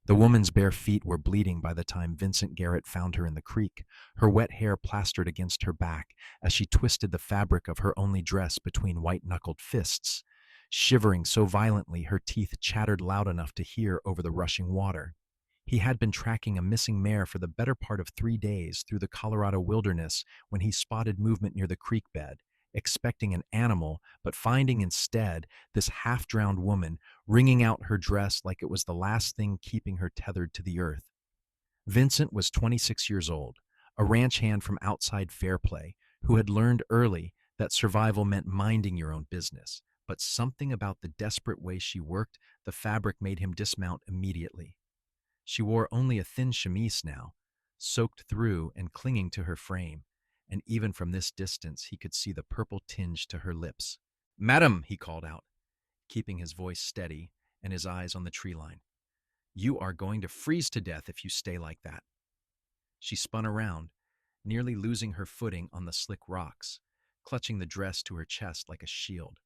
The woman's bare feet were bleeding by the time Vincent Garrett found her in the creek, her wet hair plastered against her back as she twisted the fabric of her only dress between white-knuckled fists. Shivering so violently her teeth chattered loud enough to hear over the rushing water. He had been tracking a missing mare for the better part of 3 days through the Colorado wilderness when he spotted movement near the creek bed, expecting an animal, but finding instead this half-drowned woman wringing out her dress like it was the last thing keeping her tethered to the earth. Vincent was 26 years old, a ranch hand from outside Fairplay, who had learned early that survival meant minding your own business. But something about the desperate way she worked the fabric made him dismount immediately. She wore only a thin chemise now, soaked through and clinging to her frame, and even from this distance he could see the purple tinge to her lips. "Madam," he called out, keeping his voice steady and his eyes on the tree line. "You are going to freeze to death if you stay like that." She spun around, nearly losing her footing on the slick rocks, clutching the dress to her chest like a shield.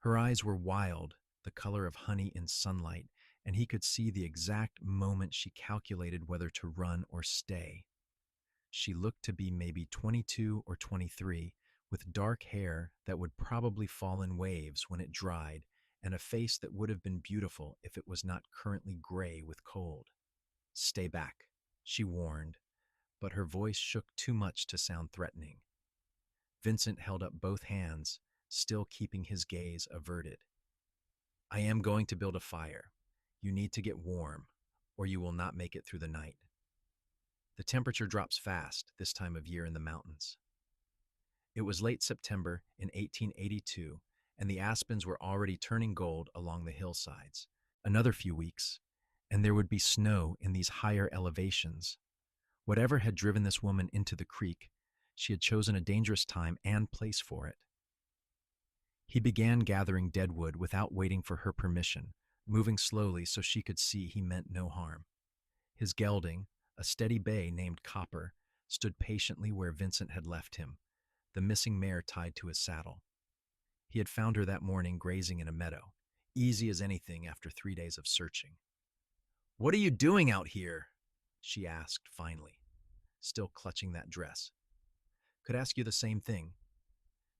Her eyes were wild, the color of honey in sunlight, and he could see the exact moment she calculated whether to run or stay. She looked to be maybe 22 or 23, with dark hair that would probably fall in waves when it dried, and a face that would have been beautiful if it was not currently gray with cold. "Stay back," she warned, but her voice shook too much to sound threatening. Vincent held up both hands, still keeping his gaze averted. "I am going to build a fire. You need to get warm, or you will not make it through the night. The temperature drops fast this time of year in the mountains." It was late September in 1882, and the aspens were already turning gold along the hillsides. Another few weeks, and there would be snow in these higher elevations. Whatever had driven this woman into the creek, she had chosen a dangerous time and place for it. He began gathering deadwood without waiting for her permission, moving slowly so she could see he meant no harm. His gelding, a steady bay named Copper, stood patiently where Vincent had left him, the missing mare tied to his saddle. He had found her that morning grazing in a meadow, easy as anything after 3 days of searching. "What are you doing out here?" she asked finally, still clutching that dress. "Could ask you the same thing."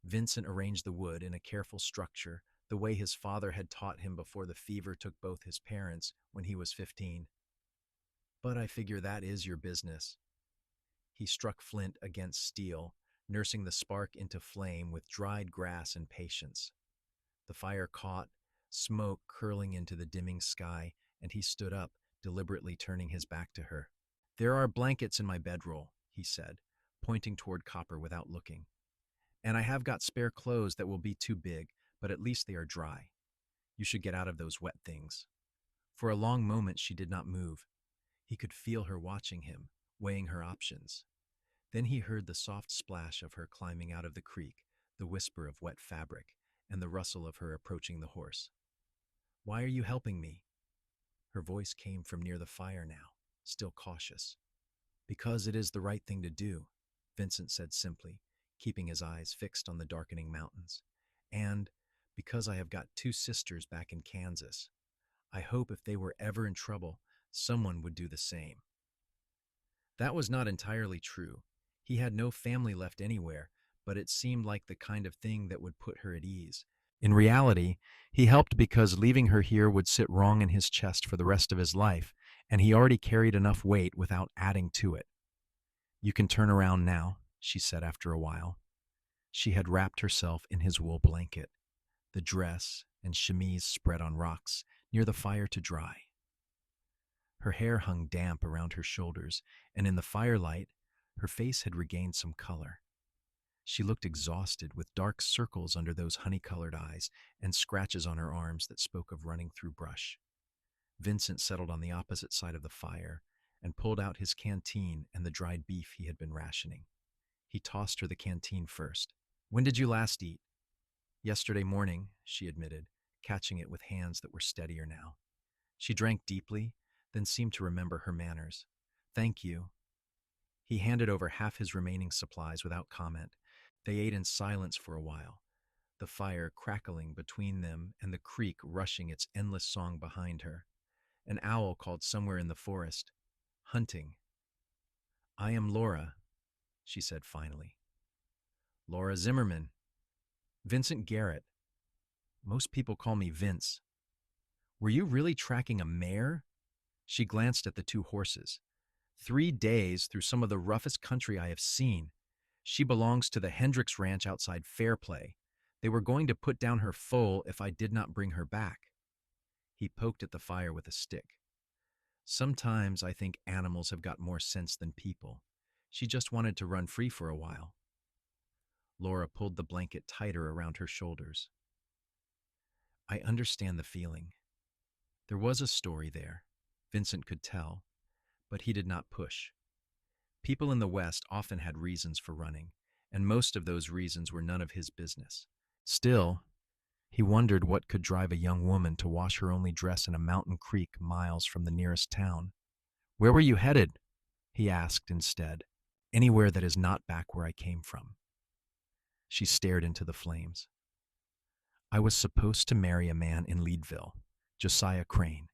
Vincent arranged the wood in a careful structure, the way his father had taught him before the fever took both his parents when he was 15. "But I figure that is your business." He struck flint against steel, nursing the spark into flame with dried grass and patience. The fire caught, smoke curling into the dimming sky, and he stood up, deliberately turning his back to her. "There are blankets in my bedroll," he said, pointing toward Copper without looking. "And I have got spare clothes that will be too big, but at least they are dry. You should get out of those wet things." For a long moment she did not move. He could feel her watching him, weighing her options. Then he heard the soft splash of her climbing out of the creek, the whisper of wet fabric, and the rustle of her approaching the horse. "Why are you helping me?" Her voice came from near the fire now, still cautious. "Because it is the right thing to do," Vincent said simply, keeping his eyes fixed on the darkening mountains. "And because I have got 2 sisters back in Kansas. I hope if they were ever in trouble, someone would do the same." That was not entirely true. He had no family left anywhere, but it seemed like the kind of thing that would put her at ease. In reality, he helped because leaving her here would sit wrong in his chest for the rest of his life, and he already carried enough weight without adding to it. "You can turn around now," she said after a while. She had wrapped herself in his wool blanket, the dress and chemise spread on rocks near the fire to dry. Her hair hung damp around her shoulders, and in the firelight, her face had regained some color. She looked exhausted, with dark circles under those honey-colored eyes and scratches on her arms that spoke of running through brush. Vincent settled on the opposite side of the fire and pulled out his canteen and the dried beef he had been rationing. He tossed her the canteen first. "When did you last eat?" "Yesterday morning," she admitted, catching it with hands that were steadier now. She drank deeply, then seemed to remember her manners. "Thank you." He handed over half his remaining supplies without comment. They ate in silence for a while, the fire crackling between them and the creek rushing its endless song behind her. An owl called somewhere in the forest. Hunting. I am Laura, she said finally. Laura Zimmerman. Vincent Garrett. Most people call me Vince. Were you really tracking a mare? She glanced at the two horses. 3 days through some of the roughest country I have seen. She belongs to the Hendricks Ranch outside Fairplay. They were going to put down her foal if I did not bring her back. He poked at the fire with a stick. Sometimes I think animals have got more sense than people. She just wanted to run free for a while. Laura pulled the blanket tighter around her shoulders. I understand the feeling. There was a story there, Vincent could tell, but he did not push. People in the West often had reasons for running, and most of those reasons were none of his business. Still, he wondered what could drive a young woman to wash her only dress in a mountain creek miles from the nearest town. Where were you headed? He asked instead. Anywhere that is not back where I came from. She stared into the flames. I was supposed to marry a man in Leadville, Josiah Crane.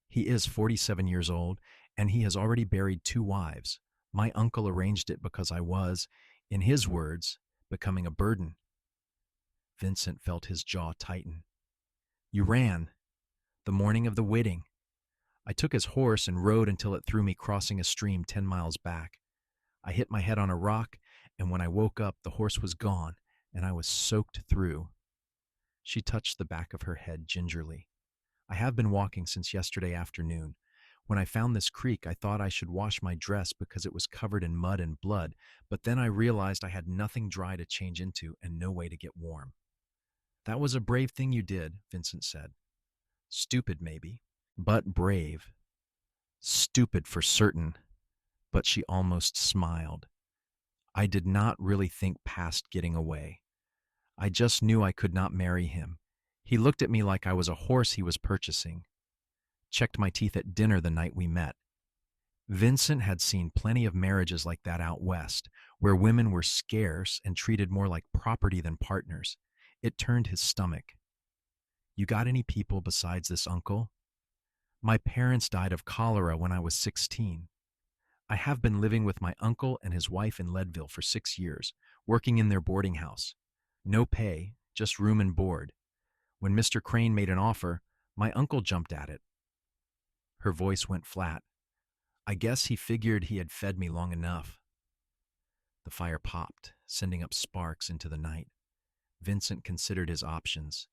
He is 47 years old, and he has already buried 2 wives. My uncle arranged it because I was, in his words, becoming a burden. Vincent felt his jaw tighten. You ran. The morning of the wedding. I took his horse and rode until it threw me crossing a stream 10 miles back. I hit my head on a rock, and when I woke up, the horse was gone, and I was soaked through. She touched the back of her head gingerly. I have been walking since yesterday afternoon. When I found this creek, I thought I should wash my dress because it was covered in mud and blood, but then I realized I had nothing dry to change into and no way to get warm. That was a brave thing you did, Vincent said. Stupid, maybe, but brave. Stupid for certain, but she almost smiled. I did not really think past getting away. I just knew I could not marry him. He looked at me like I was a horse he was purchasing. Checked my teeth at dinner the night we met. Vincent had seen plenty of marriages like that out west, where women were scarce and treated more like property than partners. It turned his stomach. You got any people besides this uncle? My parents died of cholera when I was 16. I have been living with my uncle and his wife in Leadville for 6 years, working in their boarding house. No pay, just room and board. When Mr. Crane made an offer, my uncle jumped at it. Her voice went flat. I guess he figured he had fed me long enough. The fire popped, sending up sparks into the night. Vincent considered his options.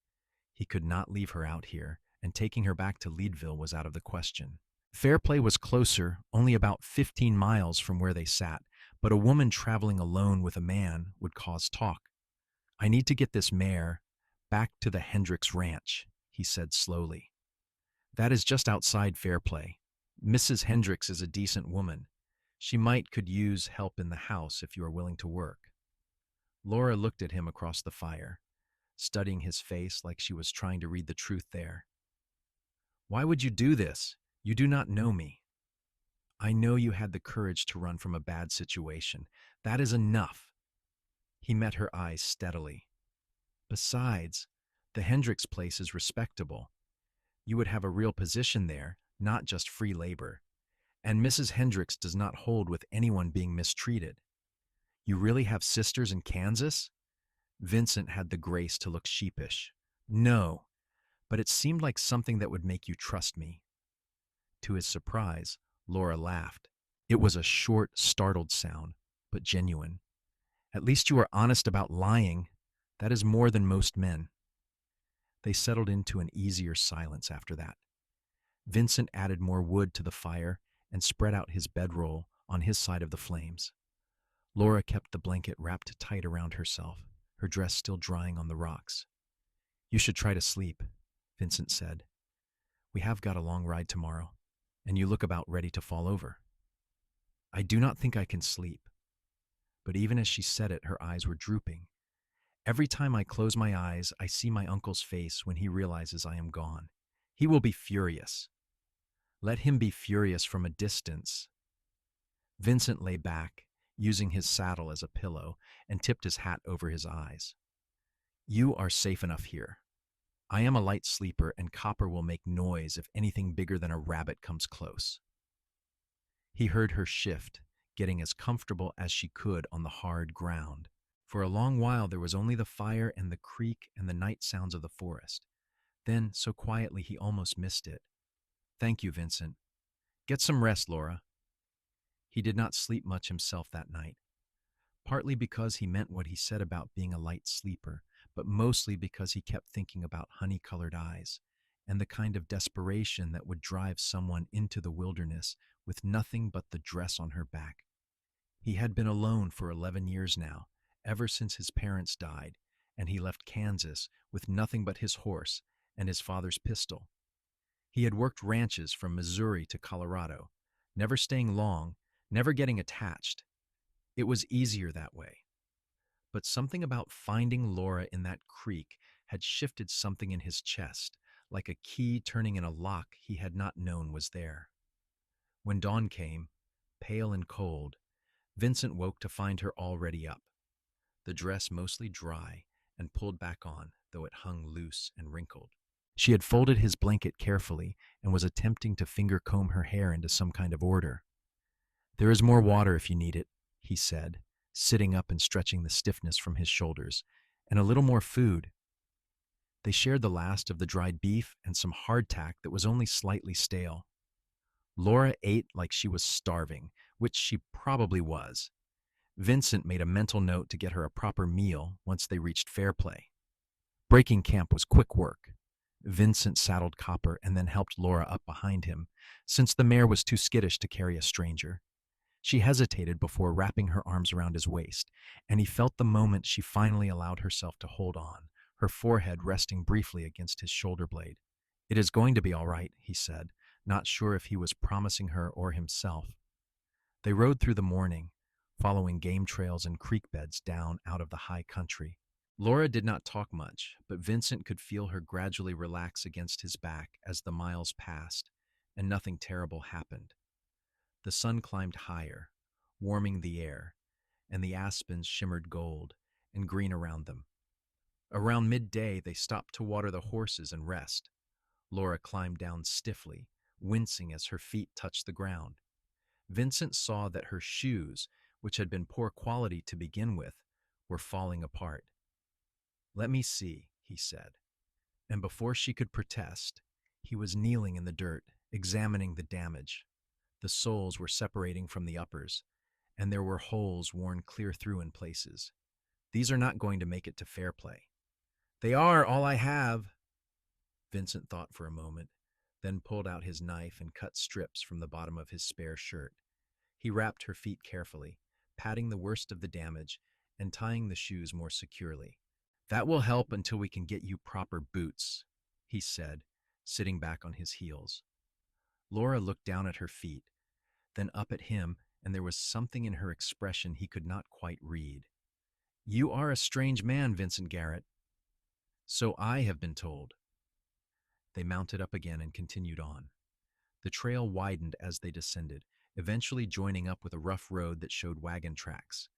He could not leave her out here, and taking her back to Leadville was out of the question. Fairplay was closer, only about 15 miles from where they sat, but a woman traveling alone with a man would cause talk. I need to get this mare back to the Hendricks Ranch, he said slowly. That is just outside Fairplay. Mrs. Hendricks is a decent woman. She could use help in the house if you are willing to work. Laura looked at him across the fire, studying his face like she was trying to read the truth there. Why would you do this? You do not know me. I know you had the courage to run from a bad situation. That is enough. He met her eyes steadily. Besides, the Hendricks place is respectable. You would have a real position there, not just free labor. And Mrs. Hendricks does not hold with anyone being mistreated. You really have sisters in Kansas? Vincent had the grace to look sheepish. No, but it seemed like something that would make you trust me. To his surprise, Laura laughed. It was a short, startled sound, but genuine. At least you are honest about lying. That is more than most men. They settled into an easier silence after that. Vincent added more wood to the fire and spread out his bedroll on his side of the flames. Laura kept the blanket wrapped tight around herself, her dress still drying on the rocks. You should try to sleep, Vincent said. We have got a long ride tomorrow, and you look about ready to fall over. I do not think I can sleep. But even as she said it, her eyes were drooping. Every time I close my eyes, I see my uncle's face when he realizes I am gone. He will be furious. Let him be furious from a distance. Vincent lay back, using his saddle as a pillow, and tipped his hat over his eyes. You are safe enough here. I am a light sleeper, and copper will make noise if anything bigger than a rabbit comes close. He heard her shift, getting as comfortable as she could on the hard ground. For a long while there was only the fire and the creek and the night sounds of the forest. Then, so quietly he almost missed it. Thank you, Vincent. Get some rest, Laura. He did not sleep much himself that night, partly because he meant what he said about being a light sleeper, but mostly because he kept thinking about honey-colored eyes and the kind of desperation that would drive someone into the wilderness with nothing but the dress on her back. He had been alone for 11 years now, ever since his parents died, and he left Kansas with nothing but his horse and his father's pistol. He had worked ranches from Missouri to Colorado, never staying long, never getting attached. It was easier that way. But something about finding Laura in that creek had shifted something in his chest, like a key turning in a lock he had not known was there. When dawn came, pale and cold, Vincent woke to find her already up, the dress mostly dry and pulled back on, though it hung loose and wrinkled. She had folded his blanket carefully and was attempting to finger comb her hair into some kind of order. There is more water if you need it, he said, sitting up and stretching the stiffness from his shoulders, and a little more food. They shared the last of the dried beef and some hardtack that was only slightly stale. Laura ate like she was starving, which she probably was. Vincent made a mental note to get her a proper meal once they reached Fairplay. Breaking camp was quick work. Vincent saddled Copper and then helped Laura up behind him, since the mare was too skittish to carry a stranger. She hesitated before wrapping her arms around his waist, and he felt the moment she finally allowed herself to hold on, her forehead resting briefly against his shoulder blade. "It is going to be all right," he said, not sure if he was promising her or himself. They rode through the morning, following game trails and creek beds down out of the high country. Laura did not talk much, but Vincent could feel her gradually relax against his back as the miles passed, and nothing terrible happened. The sun climbed higher, warming the air, and the aspens shimmered gold and green around them. Around midday, they stopped to water the horses and rest. Laura climbed down stiffly, wincing as her feet touched the ground. Vincent saw that her shoes, which had been poor quality to begin with, were falling apart. "Let me see," he said, and before she could protest, he was kneeling in the dirt, examining the damage. The soles were separating from the uppers, and there were holes worn clear through in places. "These are not going to make it to Fairplay." "They are all I have." Vincent thought for a moment, then pulled out his knife and cut strips from the bottom of his spare shirt. He wrapped her feet carefully, patting the worst of the damage and tying the shoes more securely. "That will help until we can get you proper boots," he said, sitting back on his heels. Laura looked down at her feet, then up at him, and there was something in her expression he could not quite read. "You are a strange man, Vincent Garrett." "So I have been told." They mounted up again and continued on. The trail widened as they descended, eventually joining up with a rough road that showed wagon tracks.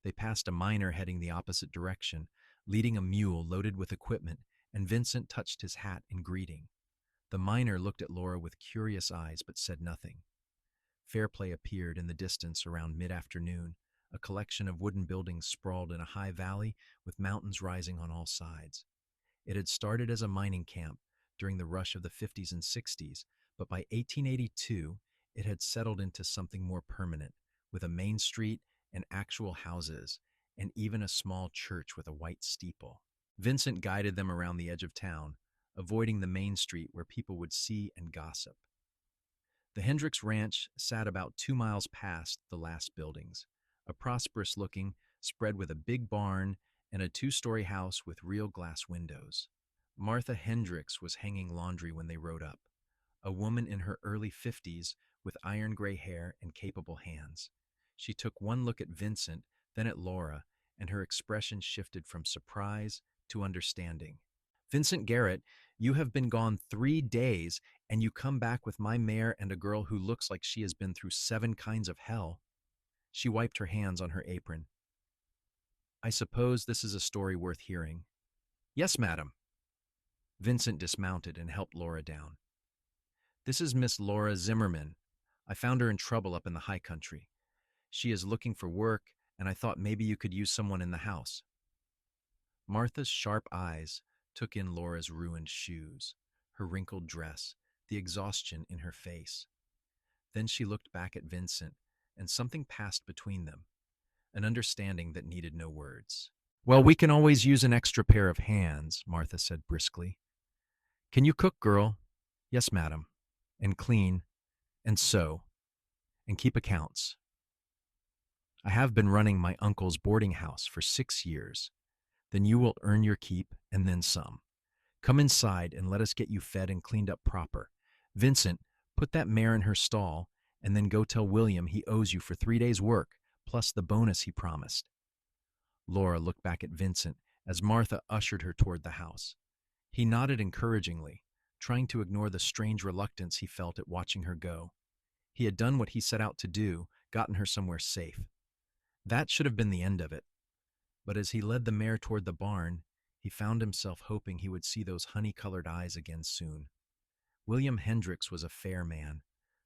They passed a miner heading the opposite direction, leading a mule loaded with equipment, and Vincent touched his hat in greeting. The miner looked at Laura with curious eyes but said nothing. Fairplay appeared in the distance around mid-afternoon, a collection of wooden buildings sprawled in a high valley with mountains rising on all sides. It had started as a mining camp during the rush of the 50s and 60s, but by 1882, it had settled into something more permanent, with a main street and actual houses, and even a small church with a white steeple. Vincent guided them around the edge of town, avoiding the main street where people would see and gossip. The Hendricks Ranch sat about 2 miles past the last buildings, a prosperous-looking, spread with a big barn and a 2-story house with real glass windows. Martha Hendricks was hanging laundry when they rode up, a woman in her early 50s with iron-gray hair and capable hands. She took one look at Vincent, then at Laura, and her expression shifted from surprise to understanding. "Vincent Garrett, you have been gone 3 days, and you come back with my mare and a girl who looks like she has been through 7 kinds of hell." She wiped her hands on her apron. "I suppose this is a story worth hearing." "Yes, madam." Vincent dismounted and helped Laura down. This is Miss Laura Zimmerman. I found her in trouble up in the high country. She is looking for work, and I thought maybe you could use someone in the house. Martha's sharp eyes took in Laura's ruined shoes, her wrinkled dress, the exhaustion in her face. Then she looked back at Vincent, and something passed between them, an understanding that needed no words. Well, we can always use an extra pair of hands, Martha said briskly. Can you cook, girl? Yes, madam. And clean, and sew, and keep accounts. I have been running my uncle's boarding house for 6 years. Then you will earn your keep, and then some. Come inside and let us get you fed and cleaned up proper. Vincent, put that mare in her stall, and then go tell William he owes you for 3 days' work, plus the bonus he promised. Laura looked back at Vincent as Martha ushered her toward the house. He nodded encouragingly, trying to ignore the strange reluctance he felt at watching her go. He had done what he set out to do, gotten her somewhere safe. That should have been the end of it. But as he led the mare toward the barn, he found himself hoping he would see those honey-colored eyes again soon. William Hendricks was a fair man,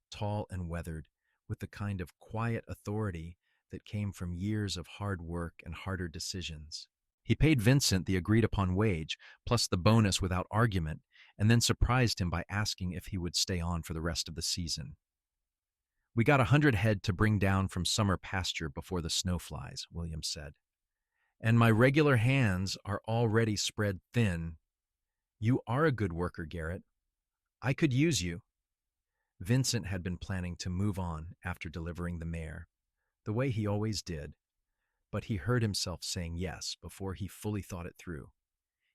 tall and weathered, with the kind of quiet authority that came from years of hard work and harder decisions. He paid Vincent the agreed-upon wage, plus the bonus without argument, and then surprised him by asking if he would stay on for the rest of the season. We got 100 head to bring down from summer pasture before the snow flies, William said. And my regular hands are already spread thin. You are a good worker, Garrett. I could use you. Vincent had been planning to move on after delivering the mare, the way he always did, but he heard himself saying yes before he fully thought it through.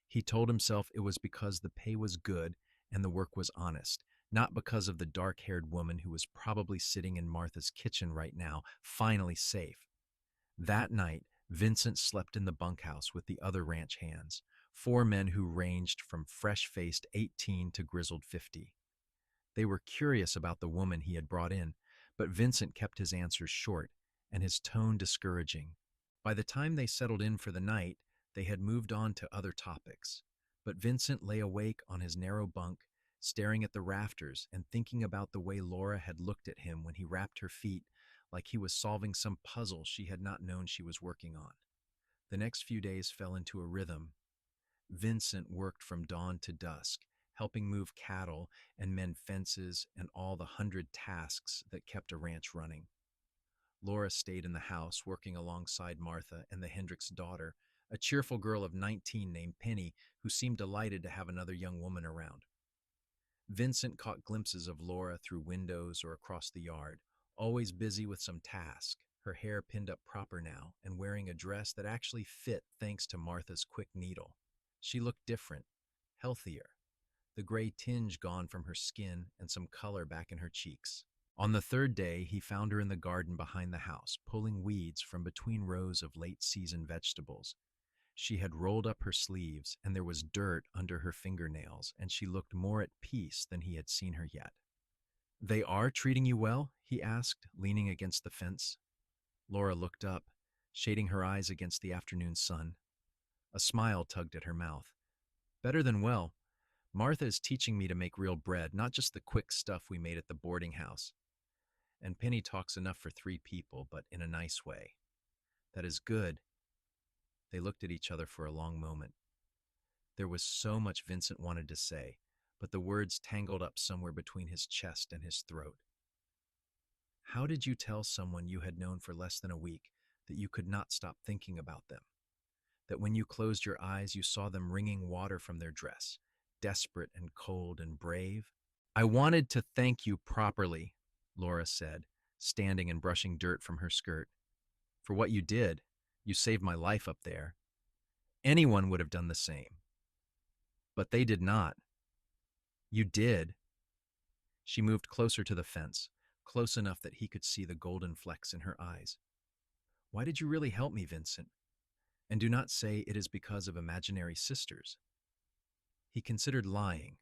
He told himself it was because the pay was good and the work was honest, not because of the dark-haired woman who was probably sitting in Martha's kitchen right now, finally safe. That night, Vincent slept in the bunkhouse with the other ranch hands, 4 men who ranged from fresh-faced 18 to grizzled 50. They were curious about the woman he had brought in, but Vincent kept his answers short and his tone discouraging. By the time they settled in for the night, they had moved on to other topics, but Vincent lay awake on his narrow bunk, staring at the rafters and thinking about the way Laura had looked at him when he wrapped her feet like he was solving some puzzle she had not known she was working on. The next few days fell into a rhythm. Vincent worked from dawn to dusk, helping move cattle and mend fences and all the 100 tasks that kept a ranch running. Laura stayed in the house, working alongside Martha and the Hendricks daughter, a cheerful girl of 19 named Penny, who seemed delighted to have another young woman around. Vincent caught glimpses of Laura through windows or across the yard, always busy with some task, her hair pinned up proper now and wearing a dress that actually fit thanks to Martha's quick needle. She looked different, healthier, the gray tinge gone from her skin and some color back in her cheeks. On the 3rd day, he found her in the garden behind the house, pulling weeds from between rows of late-season vegetables. She had rolled up her sleeves, and there was dirt under her fingernails, and she looked more at peace than he had seen her yet. They are treating you well? He asked, leaning against the fence. Laura looked up, shading her eyes against the afternoon sun. A smile tugged at her mouth. Better than well. Martha is teaching me to make real bread, not just the quick stuff we made at the boarding house. And Penny talks enough for 3 people, but in a nice way. That is good. They looked at each other for a long moment. There was so much Vincent wanted to say, but the words tangled up somewhere between his chest and his throat. How did you tell someone you had known for less than a week that you could not stop thinking about them? That when you closed your eyes, you saw them wringing water from their dress, desperate and cold and brave? I wanted to thank you properly, Laura said, standing and brushing dirt from her skirt. For what you did. You saved my life up there. Anyone would have done the same. But they did not. You did. She moved closer to the fence, close enough that he could see the golden flecks in her eyes. Why did you really help me, Vincent? And do not say it is because of imaginary sisters. He considered lying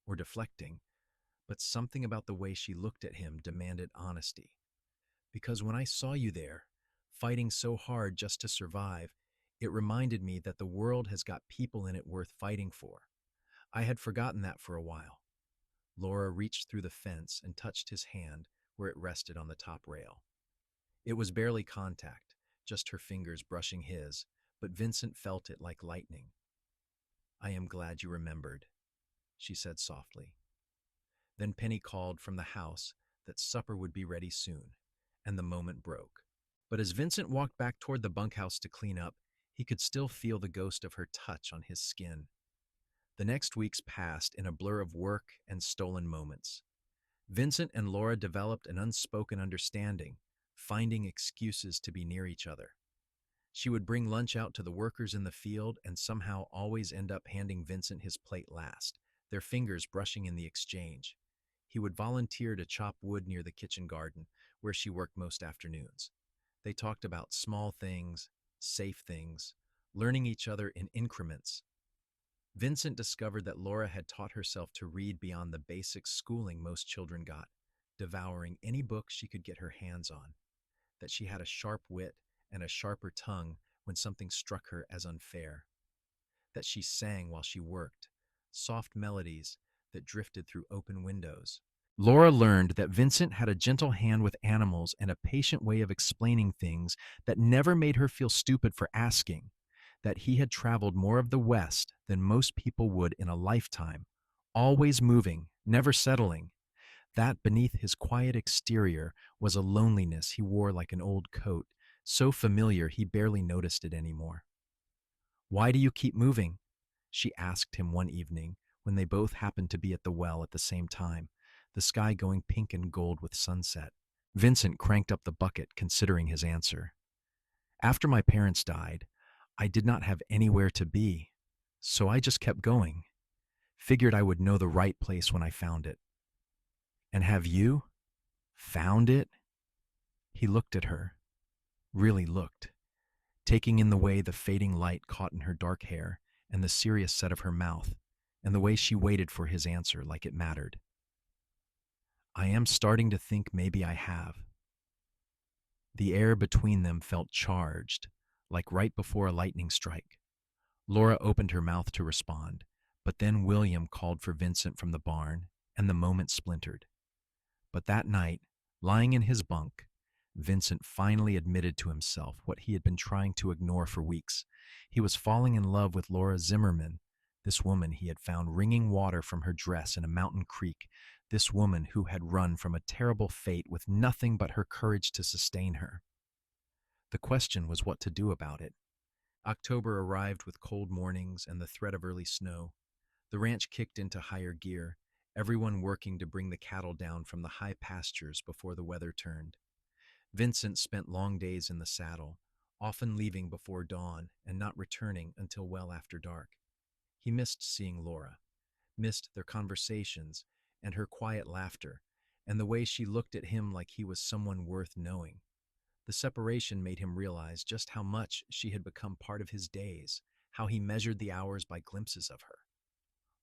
or deflecting, but something about the way she looked at him demanded honesty. Because when I saw you there, fighting so hard just to survive, it reminded me that the world has got people in it worth fighting for. I had forgotten that for a while. Laura reached through the fence and touched his hand where it rested on the top rail. It was barely contact, just her fingers brushing his, but Vincent felt it like lightning. I am glad you remembered, she said softly. Then Penny called from the house that supper would be ready soon, and the moment broke. But as Vincent walked back toward the bunkhouse to clean up, he could still feel the ghost of her touch on his skin. The next weeks passed in a blur of work and stolen moments. Vincent and Laura developed an unspoken understanding, finding excuses to be near each other. She would bring lunch out to the workers in the field and somehow always end up handing Vincent his plate last, their fingers brushing in the exchange. He would volunteer to chop wood near the kitchen garden, where she worked most afternoons. They talked about small things, safe things, learning each other in increments. Vincent discovered that Laura had taught herself to read beyond the basic schooling most children got, devouring any book she could get her hands on, that she had a sharp wit and a sharper tongue when something struck her as unfair, that she sang while she worked, soft melodies that drifted through open windows. Laura learned that Vincent had a gentle hand with animals and a patient way of explaining things that never made her feel stupid for asking, that he had traveled more of the West than most people would in a lifetime, always moving, never settling, that beneath his quiet exterior was a loneliness he wore like an old coat, so familiar he barely noticed it anymore. "Why do you keep moving?" she asked him one evening when they both happened to be at the well at the same time, the sky going pink and gold with sunset. Vincent cranked up the bucket, considering his answer. "After my parents died, I did not have anywhere to be, so I just kept going. Figured I would know the right place when I found it." "And have you found it?" He looked at her, really looked, taking in the way the fading light caught in her dark hair and the serious set of her mouth, and the way she waited for his answer like it mattered. "I am starting to think maybe I have." The air between them felt charged, like right before a lightning strike. Laura opened her mouth to respond, but then William called for Vincent from the barn, and the moment splintered. But that night, lying in his bunk, Vincent finally admitted to himself what he had been trying to ignore for weeks. He was falling in love with Laura Zimmerman, this woman he had found wringing water from her dress in a mountain creek, this woman who had run from a terrible fate with nothing but her courage to sustain her. The question was what to do about it. October arrived with cold mornings and the threat of early snow. The ranch kicked into higher gear, everyone working to bring the cattle down from the high pastures before the weather turned. Vincent spent long days in the saddle, often leaving before dawn and not returning until well after dark. He missed seeing Laura, missed their conversations and her quiet laughter, and the way she looked at him like he was someone worth knowing. The separation made him realize just how much she had become part of his days, how he measured the hours by glimpses of her.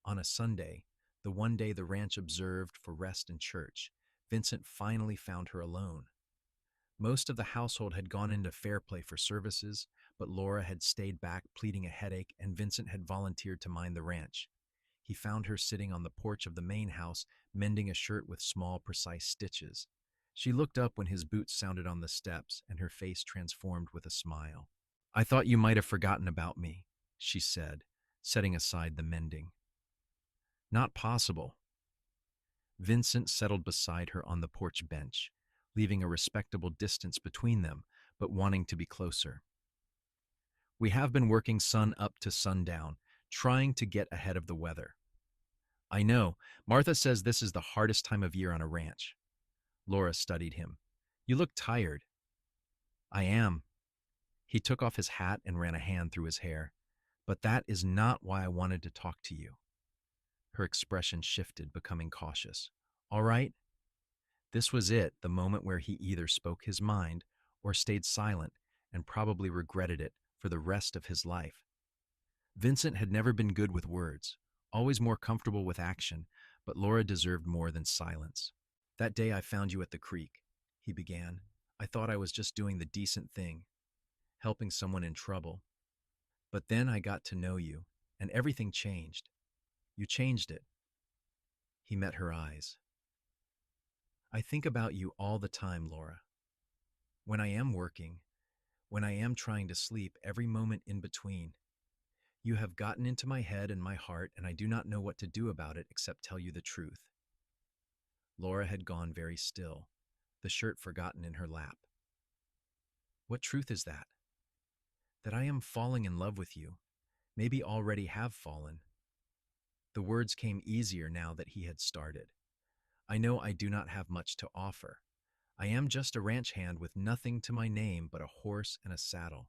On a Sunday, the one day the ranch observed for rest and church, Vincent finally found her alone. Most of the household had gone into Fairplay for services, but Laura had stayed back pleading a headache, and Vincent had volunteered to mind the ranch. He found her sitting on the porch of the main house, mending a shirt with small, precise stitches. She looked up when his boots sounded on the steps, and her face transformed with a smile. "I thought you might have forgotten about me," she said, setting aside the mending. "Not possible." Vincent settled beside her on the porch bench, leaving a respectable distance between them, but wanting to be closer. "We have been working sun up to sundown, trying to get ahead of the weather." "I know. Martha says this is the hardest time of year on a ranch." Laura studied him. "You look tired." "I am." He took off his hat and ran a hand through his hair. "But that is not why I wanted to talk to you." Her expression shifted, becoming cautious. "All right?" This was it, the moment where he either spoke his mind or stayed silent and probably regretted it for the rest of his life. Vincent had never been good with words, always more comfortable with action, but Laura deserved more than silence. "That day I found you at the creek," he began. "I thought I was just doing the decent thing, helping someone in trouble. But then I got to know you, and everything changed. You changed it. He met her eyes. I think about you all the time, Laura. When I am working, when I am trying to sleep, every moment in between. You have gotten into my head and my heart, and I do not know what to do about it except tell you the truth. Laura had gone very still, the shirt forgotten in her lap. What truth is that? That I am falling in love with you, maybe already have fallen. The words came easier now that he had started. I know I do not have much to offer. I am just a ranch hand with nothing to my name but a horse and a saddle.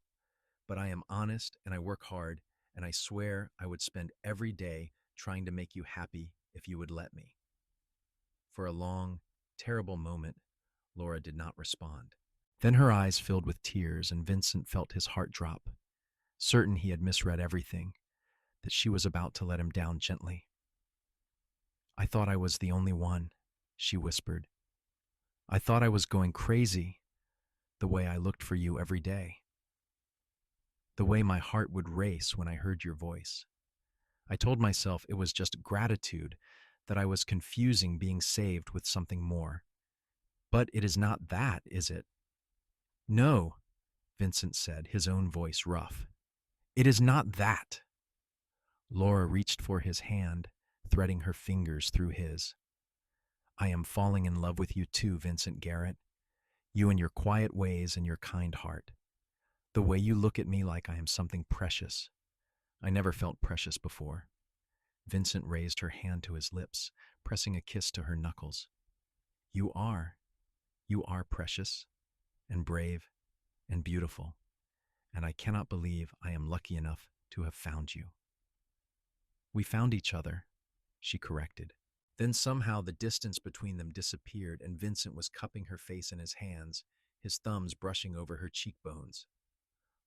But I am honest and I work hard, and I swear I would spend every day trying to make you happy if you would let me. For a long, terrible moment, Laura did not respond. Then her eyes filled with tears, and Vincent felt his heart drop, certain he had misread everything, that she was about to let him down gently. I thought I was the only one, she whispered. I thought I was going crazy, the way I looked for you every day. The way my heart would race when I heard your voice. I told myself it was just gratitude, that I was confusing being saved with something more. But it is not that, is it? No, Vincent said, his own voice rough. It is not that. Laura reached for his hand, threading her fingers through his. I am falling in love with you too, Vincent Garrett. You and your quiet ways and your kind heart. The way you look at me like I am something precious. I never felt precious before. Vincent raised her hand to his lips, pressing a kiss to her knuckles. You are precious, and brave, and beautiful, and I cannot believe I am lucky enough to have found you. We found each other, she corrected. Then somehow the distance between them disappeared, and Vincent was cupping her face in his hands, his thumbs brushing over her cheekbones.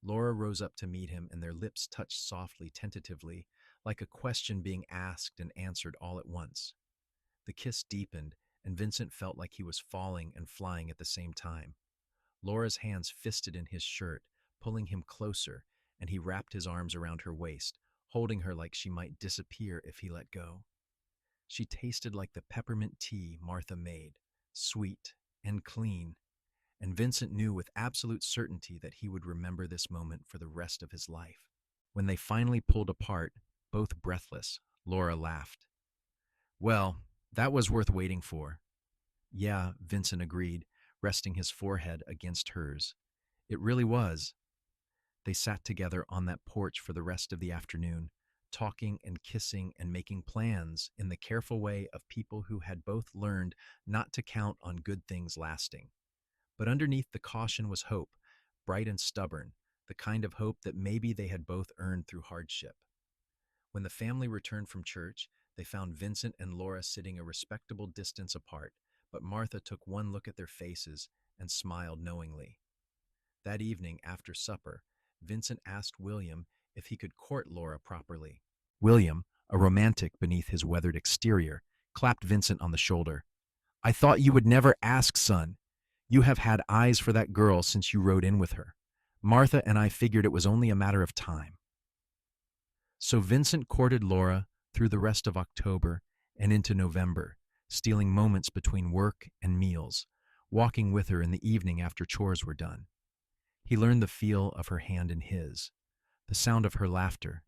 Laura rose up to meet him, and their lips touched softly, tentatively, like a question being asked and answered all at once. The kiss deepened, and Vincent felt like he was falling and flying at the same time. Laura's hands fisted in his shirt, pulling him closer, and he wrapped his arms around her waist, holding her like she might disappear if he let go. She tasted like the peppermint tea Martha made, sweet and clean, and Vincent knew with absolute certainty that he would remember this moment for the rest of his life. When they finally pulled apart, both breathless, Laura laughed. Well, that was worth waiting for. Yeah, Vincent agreed, resting his forehead against hers. It really was. They sat together on that porch for the rest of the afternoon, talking and kissing and making plans in the careful way of people who had both learned not to count on good things lasting. But underneath the caution was hope, bright and stubborn, the kind of hope that maybe they had both earned through hardship. When the family returned from church, they found Vincent and Laura sitting a respectable distance apart, but Martha took one look at their faces and smiled knowingly. That evening, after supper, Vincent asked William if he could court Laura properly. William, a romantic beneath his weathered exterior, clapped Vincent on the shoulder. I thought you would never ask, son. You have had eyes for that girl since you rode in with her. Martha and I figured it was only a matter of time. So Vincent courted Laura through the rest of October and into November, stealing moments between work and meals, walking with her in the evening after chores were done. He learned the feel of her hand in his, the sound of her laughter,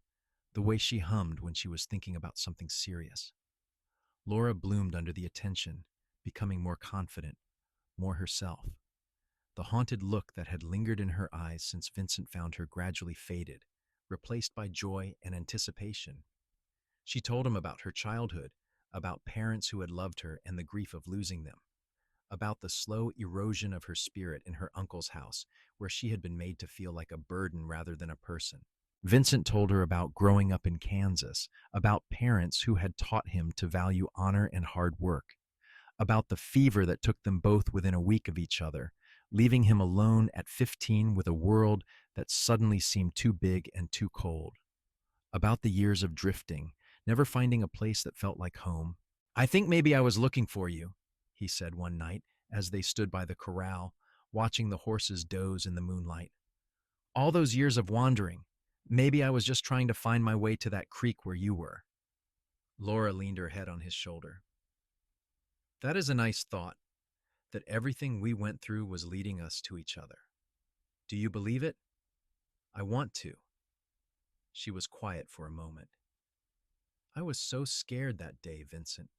the way she hummed when she was thinking about something serious. Laura bloomed under the attention, becoming more confident, more herself. The haunted look that had lingered in her eyes since Vincent found her gradually faded, replaced by joy and anticipation. She told him about her childhood, about parents who had loved her and the grief of losing them, about the slow erosion of her spirit in her uncle's house, where she had been made to feel like a burden rather than a person. Vincent told her about growing up in Kansas, about parents who had taught him to value honor and hard work, about the fever that took them both within a week of each other, leaving him alone at 15 with a world that suddenly seemed too big and too cold, about the years of drifting, never finding a place that felt like home. I think maybe I was looking for you, he said one night as they stood by the corral, watching the horses doze in the moonlight. All those years of wandering, maybe I was just trying to find my way to that creek where you were. Laura leaned her head on his shoulder. That is a nice thought, that everything we went through was leading us to each other. Do you believe it? I want to. She was quiet for a moment. I was so scared that day, Vincent.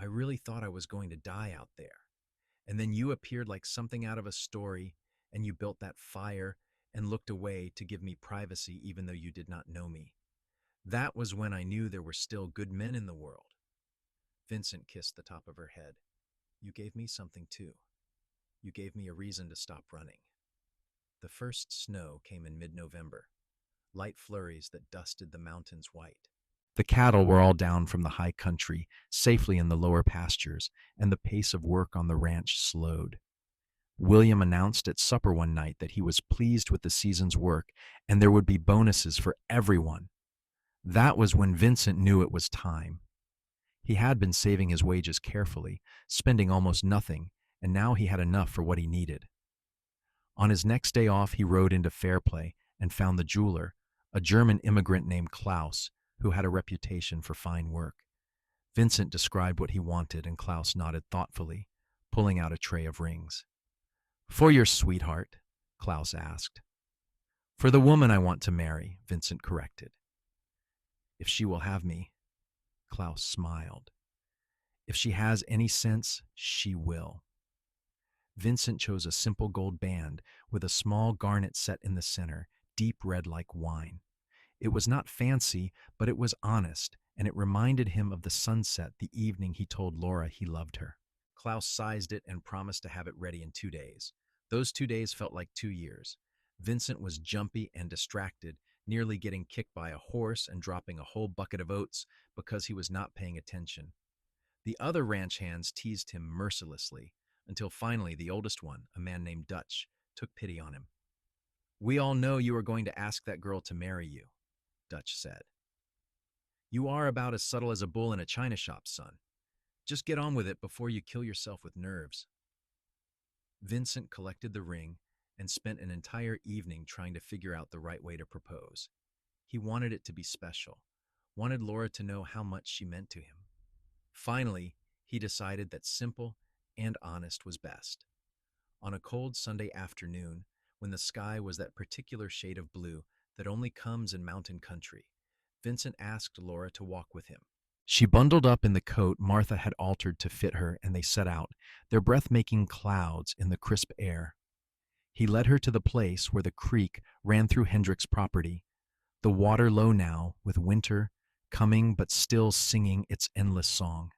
I really thought I was going to die out there. And then you appeared like something out of a story, and you built that fire and looked away to give me privacy even though you did not know me. That was when I knew there were still good men in the world. Vincent kissed the top of her head. You gave me something too. You gave me a reason to stop running. The first snow came in mid-November, light flurries that dusted the mountains white. The cattle were all down from the high country, safely in the lower pastures, and the pace of work on the ranch slowed. William announced at supper one night that he was pleased with the season's work and there would be bonuses for everyone. That was when Vincent knew it was time. He had been saving his wages carefully, spending almost nothing, and now he had enough for what he needed. On his next day off, he rode into Fairplay and found the jeweler, a German immigrant named Klaus, who had a reputation for fine work. Vincent described what he wanted, and Klaus nodded thoughtfully, pulling out a tray of rings. For your sweetheart, Klaus asked. For the woman I want to marry, Vincent corrected. If she will have me, Klaus smiled. If she has any sense, she will. Vincent chose a simple gold band with a small garnet set in the center, deep red like wine. It was not fancy, but it was honest, and it reminded him of the sunset the evening he told Laura he loved her. Klaus sized it and promised to have it ready in 2 days. Those 2 days felt like 2 years. Vincent was jumpy and distracted, nearly getting kicked by a horse and dropping a whole bucket of oats because he was not paying attention. The other ranch hands teased him mercilessly, until finally the oldest one, a man named Dutch, took pity on him. We all know you are going to ask that girl to marry you, Dutch said. You are about as subtle as a bull in a china shop, son. Just get on with it before you kill yourself with nerves. Vincent collected the ring and spent an entire evening trying to figure out the right way to propose. He wanted it to be special, wanted Laura to know how much she meant to him. Finally, he decided that simple and honest was best. On a cold Sunday afternoon, when the sky was that particular shade of blue that only comes in mountain country, Vincent asked Laura to walk with him. She bundled up in the coat Martha had altered to fit her, and they set out, their breath-making clouds in the crisp air. He led her to the place where the creek ran through Hendrick's property, the water low now, with winter coming but still singing its endless song.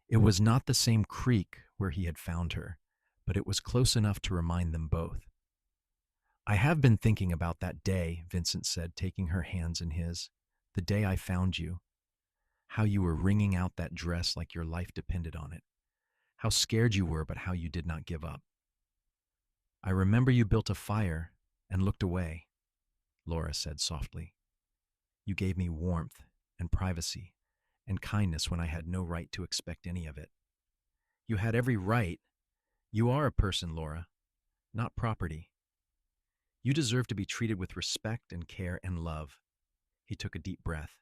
It was not the same creek where he had found her, but it was close enough to remind them both. I have been thinking about that day, Vincent said, taking her hands in his. The day I found you. How you were wringing out that dress like your life depended on it. How scared you were, but how you did not give up. I remember you built a fire and looked away, Laura said softly. You gave me warmth and privacy and kindness when I had no right to expect any of it. You had every right. You are a person, Laura, not property. You deserve to be treated with respect and care and love. He took a deep breath,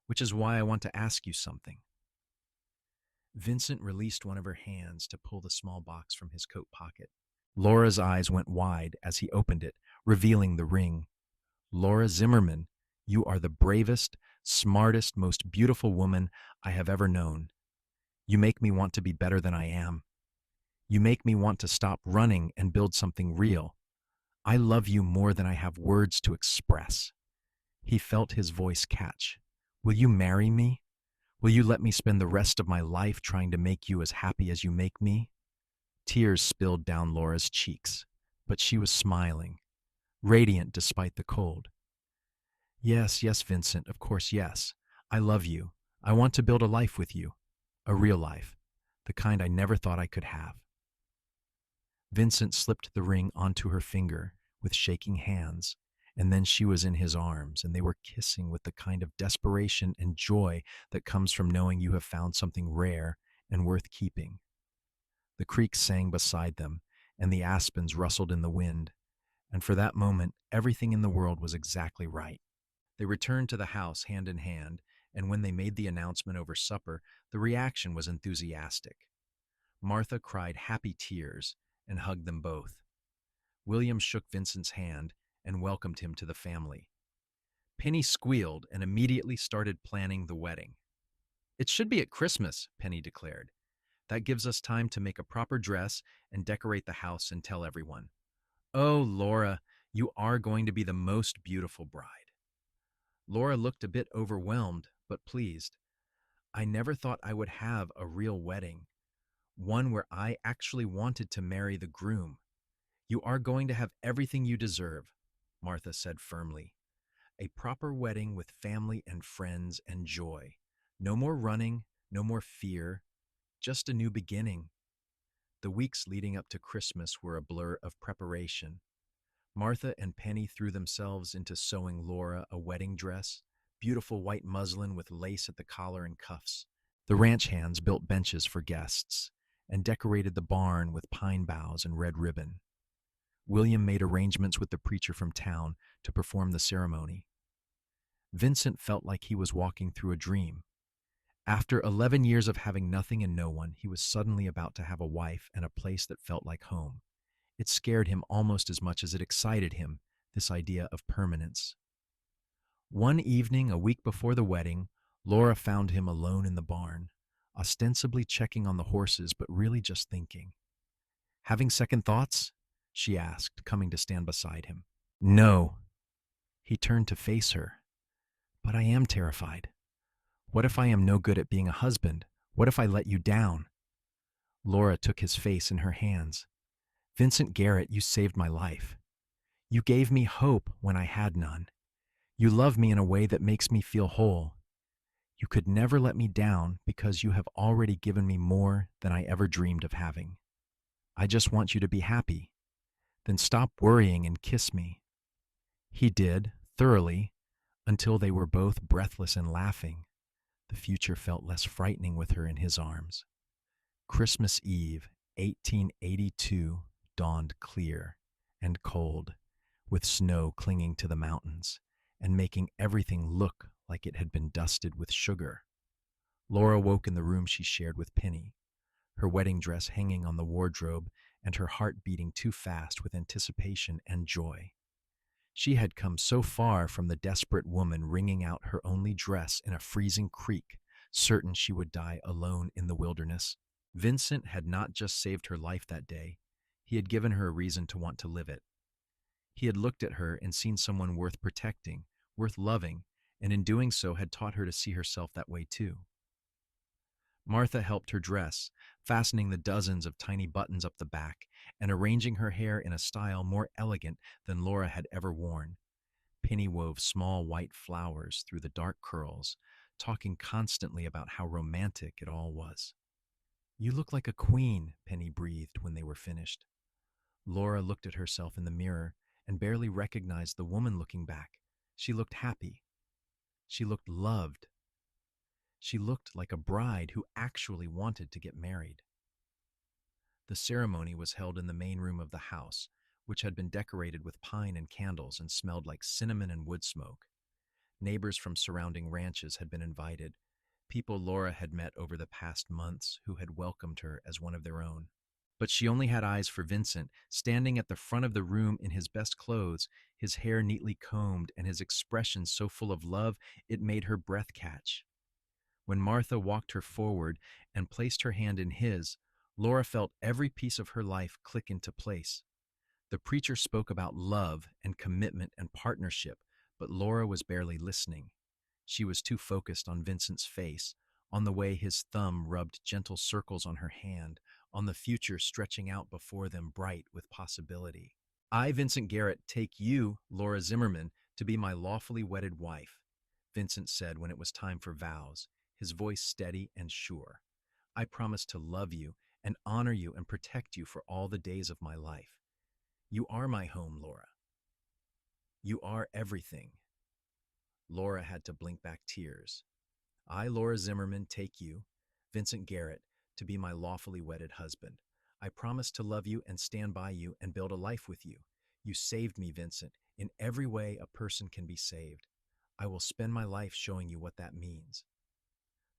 which is why I want to ask you something. Vincent released one of her hands to pull the small box from his coat pocket. Laura's eyes went wide as he opened it, revealing the ring. Laura Zimmerman, you are the bravest, smartest, most beautiful woman I have ever known. You make me want to be better than I am. You make me want to stop running and build something real. I love you more than I have words to express. He felt his voice catch. Will you marry me? Will you let me spend the rest of my life trying to make you as happy as you make me? Tears spilled down Laura's cheeks, but she was smiling, radiant despite the cold. Yes, yes, Vincent, of course, yes. I love you. I want to build a life with you. A real life. The kind I never thought I could have. Vincent slipped the ring onto her finger with shaking hands, and then she was in his arms, and they were kissing with the kind of desperation and joy that comes from knowing you have found something rare and worth keeping. The creek sang beside them, and the aspens rustled in the wind, and for that moment, everything in the world was exactly right. They returned to the house hand in hand, and when they made the announcement over supper, the reaction was enthusiastic. Martha cried happy tears and hugged them both. William shook Vincent's hand and welcomed him to the family. Penny squealed and immediately started planning the wedding. "It should be at Christmas," Penny declared. "That gives us time to make a proper dress and decorate the house and tell everyone." "Oh, Laura, you are going to be the most beautiful bride." Laura looked a bit overwhelmed, but pleased. "I never thought I would have a real wedding, one where I actually wanted to marry the groom." "You are going to have everything you deserve," Martha said firmly. "A proper wedding with family and friends and joy. No more running, no more fear, just a new beginning." The weeks leading up to Christmas were a blur of preparation. Martha and Penny threw themselves into sewing Laura a wedding dress, beautiful white muslin with lace at the collar and cuffs. The ranch hands built benches for guests and decorated the barn with pine boughs and red ribbon. William made arrangements with the preacher from town to perform the ceremony. Vincent felt like he was walking through a dream. After 11 years of having nothing and no one, he was suddenly about to have a wife and a place that felt like home. It scared him almost as much as it excited him, this idea of permanence. One evening, a week before the wedding, Laura found him alone in the barn, ostensibly checking on the horses, but really just thinking. "Having second thoughts?" she asked, coming to stand beside him. "No." He turned to face her. "But I am terrified. What if I am no good at being a husband? What if I let you down?" Laura took his face in her hands. "Vincent Garrett, you saved my life. You gave me hope when I had none. You love me in a way that makes me feel whole. You could never let me down because you have already given me more than I ever dreamed of having. I just want you to be happy. Then stop worrying and kiss me." He did, thoroughly, until they were both breathless and laughing. The future felt less frightening with her in his arms. Christmas Eve, 1882, dawned clear and cold, with snow clinging to the mountains and making everything look like it had been dusted with sugar. Laura woke in the room she shared with Penny, her wedding dress hanging on the wardrobe and her heart beating too fast with anticipation and joy. She had come so far from the desperate woman wringing out her only dress in a freezing creek, certain she would die alone in the wilderness. Vincent had not just saved her life that day, he had given her a reason to want to live it. He had looked at her and seen someone worth protecting, worth loving, and in doing so had taught her to see herself that way too. Martha helped her dress, fastening the dozens of tiny buttons up the back and arranging her hair in a style more elegant than Laura had ever worn. Penny wove small white flowers through the dark curls, talking constantly about how romantic it all was. "You look like a queen," Penny breathed when they were finished. Laura looked at herself in the mirror and barely recognized the woman looking back. She looked happy. She looked loved. She looked like a bride who actually wanted to get married. The ceremony was held in the main room of the house, which had been decorated with pine and candles and smelled like cinnamon and wood smoke. Neighbors from surrounding ranches had been invited, people Laura had met over the past months who had welcomed her as one of their own. But she only had eyes for Vincent, standing at the front of the room in his best clothes, his hair neatly combed and his expression so full of love it made her breath catch. When Martha walked her forward and placed her hand in his, Laura felt every piece of her life click into place. The preacher spoke about love and commitment and partnership, but Laura was barely listening. She was too focused on Vincent's face, on the way his thumb rubbed gentle circles on her hand, on the future stretching out before them bright with possibility. "I, Vincent Garrett, take you, Laura Zimmerman, to be my lawfully wedded wife," Vincent said when it was time for vows, his voice steady and sure. "I promise to love you and honor you and protect you for all the days of my life. You are my home, Laura. You are everything." Laura had to blink back tears. "I, Laura Zimmerman, take you, Vincent Garrett, to be my lawfully wedded husband. I promise to love you and stand by you and build a life with you. You saved me, Vincent, in every way a person can be saved. I will spend my life showing you what that means.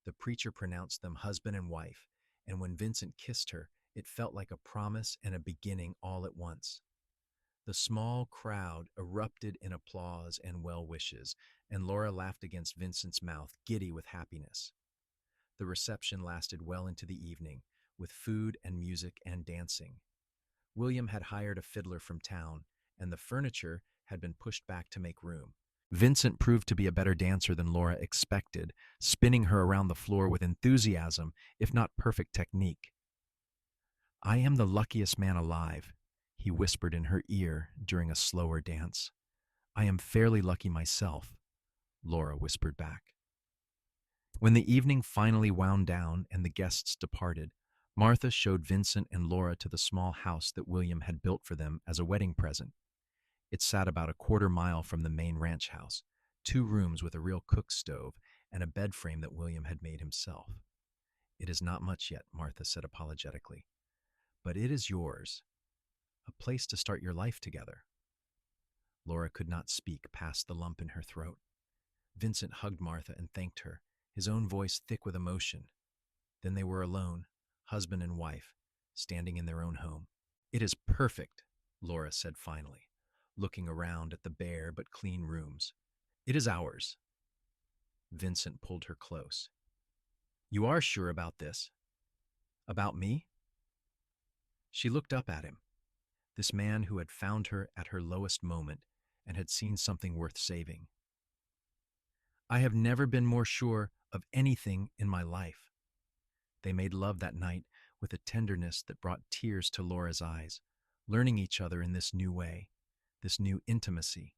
The preacher pronounced them husband and wife, and when Vincent kissed her, it felt like a promise and a beginning all at once. The small crowd erupted in applause and well wishes, and Laura laughed against Vincent's mouth, giddy with happiness. The reception lasted well into the evening, with food and music and dancing. William had hired a fiddler from town, and the furniture had been pushed back to make room. Vincent proved to be a better dancer than Laura expected, spinning her around the floor with enthusiasm, if not perfect technique. I am the luckiest man alive, he whispered in her ear during a slower dance. I am fairly lucky myself, Laura whispered back. When the evening finally wound down and the guests departed, Martha showed Vincent and Laura to the small house that William had built for them as a wedding present. It sat about a quarter-mile from the main ranch house, 2 rooms with a real cook stove and a bed frame that William had made himself. It is not much yet, Martha said apologetically, but it is yours, a place to start your life together. Laura could not speak past the lump in her throat. Vincent hugged Martha and thanked her, his own voice thick with emotion. Then they were alone, husband and wife, standing in their own home. It is perfect, Laura said finally, looking around at the bare but clean rooms. It is ours. Vincent pulled her close. You are sure about this? About me? She looked up at him, this man who had found her at her lowest moment and had seen something worth saving. I have never been more sure of anything in my life. They made love that night with a tenderness that brought tears to Laura's eyes, learning each other in this new way, this new intimacy.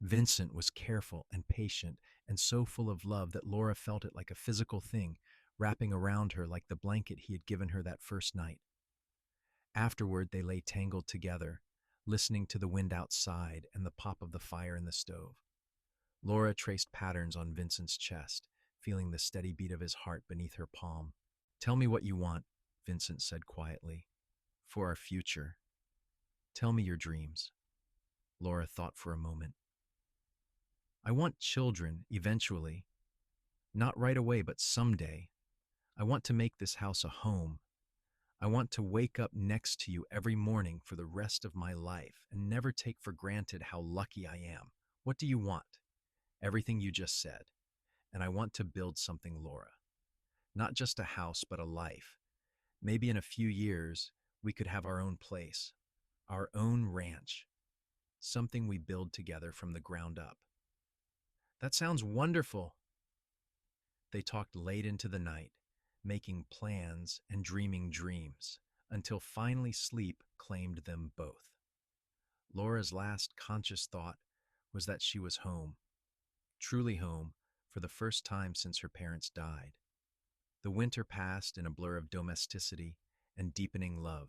Vincent was careful and patient and so full of love that Laura felt it like a physical thing, wrapping around her like the blanket he had given her that first night. Afterward, they lay tangled together, listening to the wind outside and the pop of the fire in the stove. Laura traced patterns on Vincent's chest, feeling the steady beat of his heart beneath her palm. Tell me what you want, Vincent said quietly. For our future. Tell me your dreams. Laura thought for a moment. I want children, eventually. Not right away, but someday. I want to make this house a home. I want to wake up next to you every morning for the rest of my life and never take for granted how lucky I am. What do you want? Everything you just said. And I want to build something, Laura. Not just a house, but a life. Maybe in a few years, we could have our own place, our own ranch, something we build together from the ground up. That sounds wonderful. They talked late into the night, making plans and dreaming dreams, until finally sleep claimed them both. Laura's last conscious thought was that she was home, truly home, for the first time since her parents died. The winter passed in a blur of domesticity and deepening love.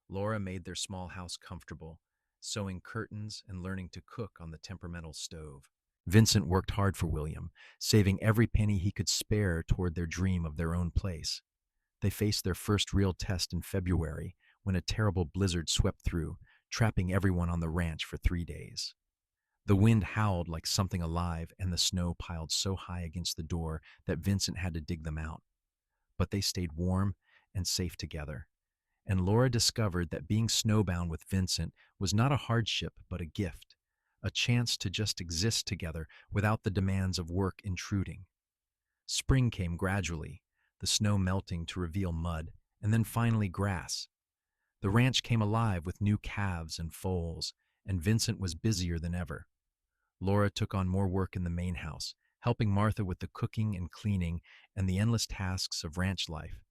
Laura made their small house comfortable, sewing curtains and learning to cook on the temperamental stove. Vincent worked hard for William, saving every penny he could spare toward their dream of their own place. They faced their first real test in February when a terrible blizzard swept through, trapping everyone on the ranch for 3 days. The wind howled like something alive, and the snow piled so high against the door that Vincent had to dig them out. But they stayed warm and safe together. And Laura discovered that being snowbound with Vincent was not a hardship but a gift, a chance to just exist together without the demands of work intruding. Spring came gradually, the snow melting to reveal mud, and then finally grass. The ranch came alive with new calves and foals, and Vincent was busier than ever. Laura took on more work in the main house, helping Martha with the cooking and cleaning and the endless tasks of ranch life.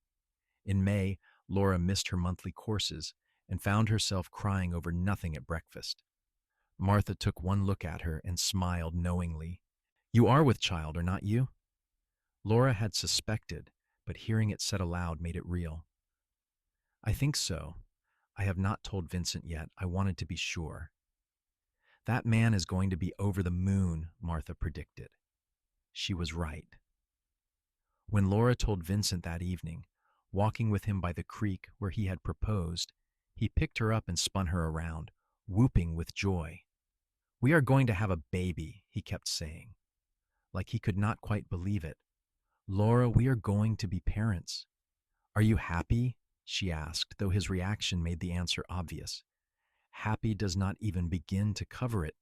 In May, Laura missed her monthly courses and found herself crying over nothing at breakfast. Martha took one look at her and smiled knowingly. You are with child, are not you? Laura had suspected, but hearing it said aloud made it real. I think so. I have not told Vincent yet. I wanted to be sure. That man is going to be over the moon, Martha predicted. She was right. When Laura told Vincent that evening, walking with him by the creek where he had proposed, he picked her up and spun her around, whooping with joy. We are going to have a baby, he kept saying, like he could not quite believe it. Laura, we are going to be parents. Are you happy? She asked, though his reaction made the answer obvious. Happy does not even begin to cover it.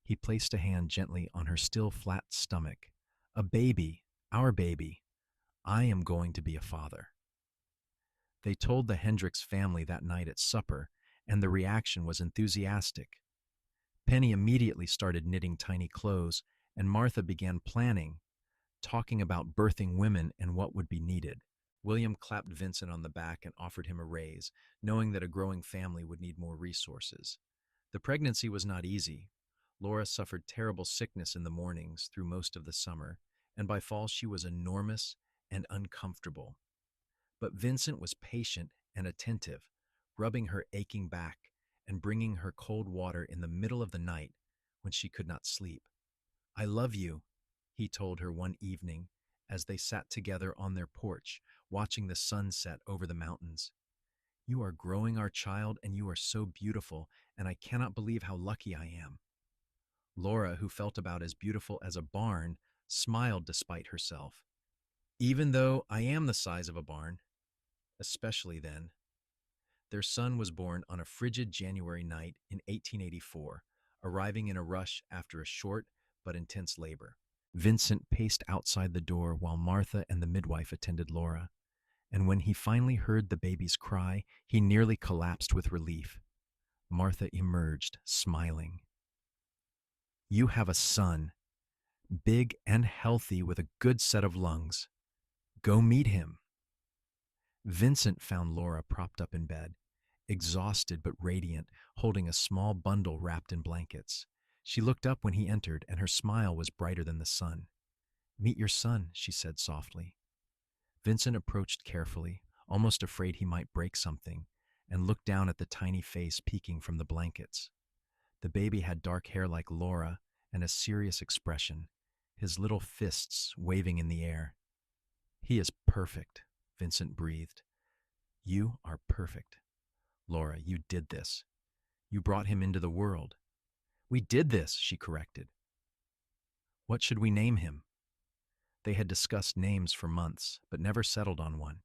He placed a hand gently on her still flat stomach. A baby, our baby. I am going to be a father. They told the Hendricks family that night at supper, and the reaction was enthusiastic. Penny immediately started knitting tiny clothes, and Martha began planning, talking about birthing women and what would be needed. William clapped Vincent on the back and offered him a raise, knowing that a growing family would need more resources. The pregnancy was not easy. Laura suffered terrible sickness in the mornings through most of the summer, and by fall she was enormous and uncomfortable. But Vincent was patient and attentive, rubbing her aching back and bringing her cold water in the middle of the night when she could not sleep. I love you, he told her one evening as they sat together on their porch, watching the sun set over the mountains. You are growing, our child, and you are so beautiful, and I cannot believe how lucky I am. Laura, who felt about as beautiful as a barn, smiled despite herself. Even though I am the size of a barn, especially then. Their son was born on a frigid January night in 1884, arriving in a rush after a short but intense labor. Vincent paced outside the door while Martha and the midwife attended Laura, and when he finally heard the baby's cry, he nearly collapsed with relief. Martha emerged, smiling. You have a son, big and healthy with a good set of lungs. Go meet him. Vincent found Laura propped up in bed, exhausted but radiant, holding a small bundle wrapped in blankets. She looked up when he entered, and her smile was brighter than the sun. Meet your son, she said softly. Vincent approached carefully, almost afraid he might break something, and looked down at the tiny face peeking from the blankets. The baby had dark hair like Laura and a serious expression, his little fists waving in the air. He is perfect, Vincent breathed. You are perfect. Laura, you did this. You brought him into the world. We did this, she corrected. What should we name him? They had discussed names for months, but never settled on one.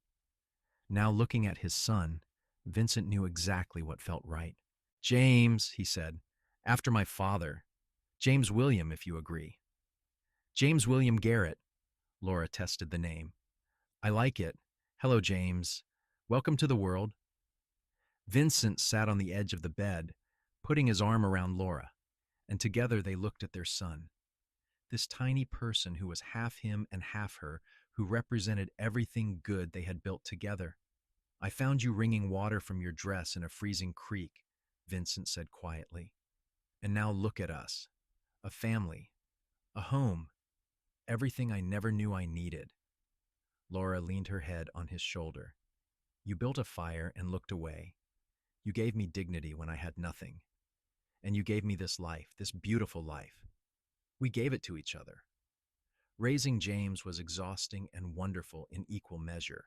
Now looking at his son, Vincent knew exactly what felt right. James, he said, after my father. James William, if you agree. James William Garrett. Laura tested the name. I like it. Hello, James. Welcome to the world. Vincent sat on the edge of the bed, putting his arm around Laura, and together they looked at their son. This tiny person who was half him and half her, who represented everything good they had built together. I found you wringing water from your dress in a freezing creek, Vincent said quietly. And now look at us. A family. A home. Everything I never knew I needed. Laura leaned her head on his shoulder. You built a fire and looked away. You gave me dignity when I had nothing. And you gave me this life, this beautiful life. We gave it to each other. Raising James was exhausting and wonderful in equal measure.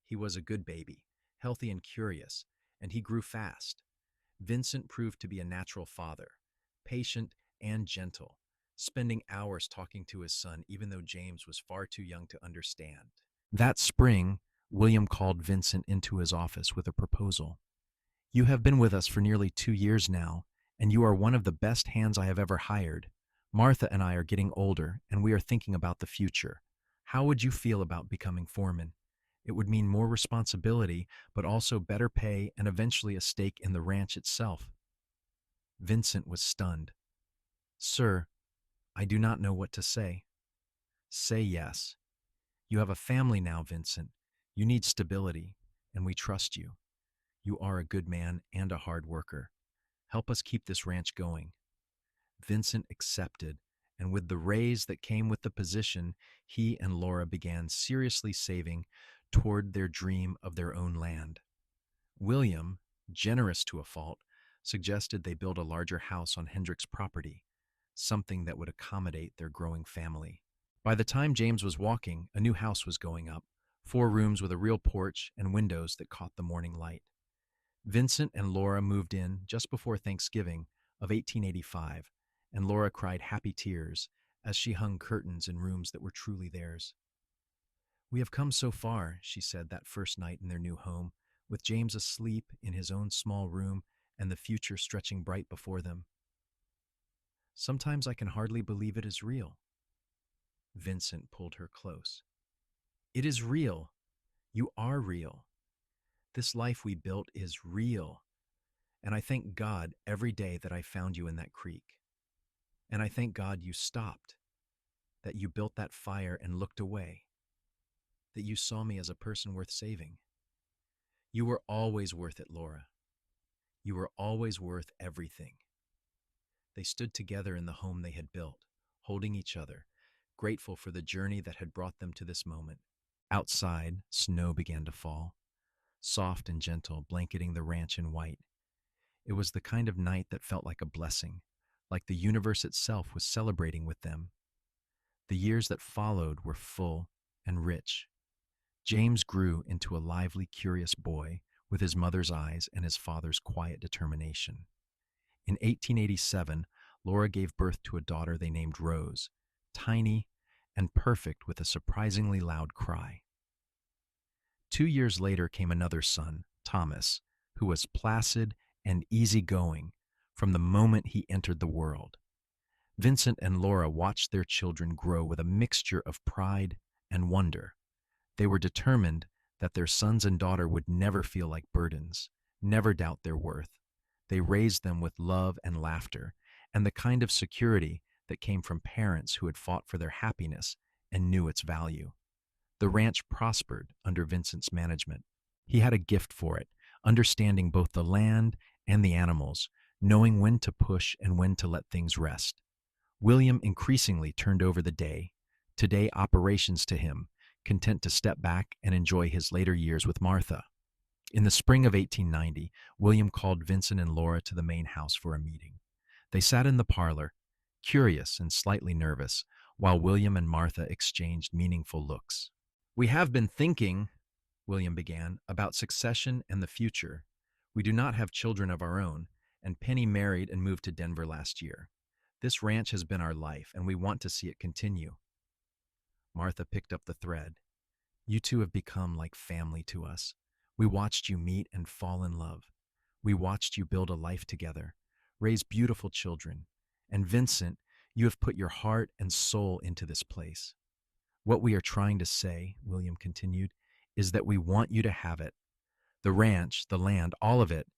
He was a good baby, healthy and curious, and he grew fast. Vincent proved to be a natural father, patient and gentle, spending hours talking to his son even though James was far too young to understand. That spring, William called Vincent into his office with a proposal. You have been with us for nearly 2 years now, and you are one of the best hands I have ever hired. Martha and I are getting older, and we are thinking about the future. How would you feel about becoming foreman? It would mean more responsibility, but also better pay and eventually a stake in the ranch itself. Vincent was stunned. Sir, I do not know what to say. Say yes. You have a family now, Vincent. You need stability, and we trust you. You are a good man and a hard worker. Help us keep this ranch going. Vincent accepted, and with the raise that came with the position, he and Laura began seriously saving toward their dream of their own land. William, generous to a fault, suggested they build a larger house on Hendrick's property, something that would accommodate their growing family. By the time James was walking, a new house was going up, 4 rooms with a real porch and windows that caught the morning light. Vincent and Laura moved in just before Thanksgiving of 1885, and Laura cried happy tears as she hung curtains in rooms that were truly theirs. "We have come so far," she said that first night in their new home, with James asleep in his own small room and the future stretching bright before them. "Sometimes I can hardly believe it is real." Vincent pulled her close. "It is real. You are real. This life we built is real. And I thank God every day that I found you in that creek. And I thank God you stopped, that you built that fire and looked away, that you saw me as a person worth saving. You were always worth it, Laura. You were always worth everything." They stood together in the home they had built, holding each other, grateful for the journey that had brought them to this moment. Outside, snow began to fall, soft and gentle, blanketing the ranch in white. It was the kind of night that felt like a blessing, like the universe itself was celebrating with them. The years that followed were full and rich. James grew into a lively, curious boy with his mother's eyes and his father's quiet determination. In 1887, Laura gave birth to a daughter they named Rose, tiny and perfect with a surprisingly loud cry. 2 years later came another son, Thomas, who was placid and easygoing from the moment he entered the world. Vincent and Laura watched their children grow with a mixture of pride and wonder. They were determined that their sons and daughter would never feel like burdens, never doubt their worth. They raised them with love and laughter, and the kind of security that came from parents who had fought for their happiness and knew its value. The ranch prospered under Vincent's management. He had a gift for it, understanding both the land and the animals, knowing when to push and when to let things rest. William increasingly turned over the day-to-day operations to him, content to step back and enjoy his later years with Martha. In the spring of 1890, William called Vincent and Laura to the main house for a meeting. They sat in the parlor, curious and slightly nervous, while William and Martha exchanged meaningful looks. "We have been thinking," William began, "about succession and the future. We do not have children of our own, and Penny married and moved to Denver last year. This ranch has been our life, and we want to see it continue." Martha picked up the thread. "You two have become like family to us. We watched you meet and fall in love. We watched you build a life together, raise beautiful children. And Vincent, you have put your heart and soul into this place. What we are trying to say," William continued, "is that we want you to have it. The ranch, the land, all of it.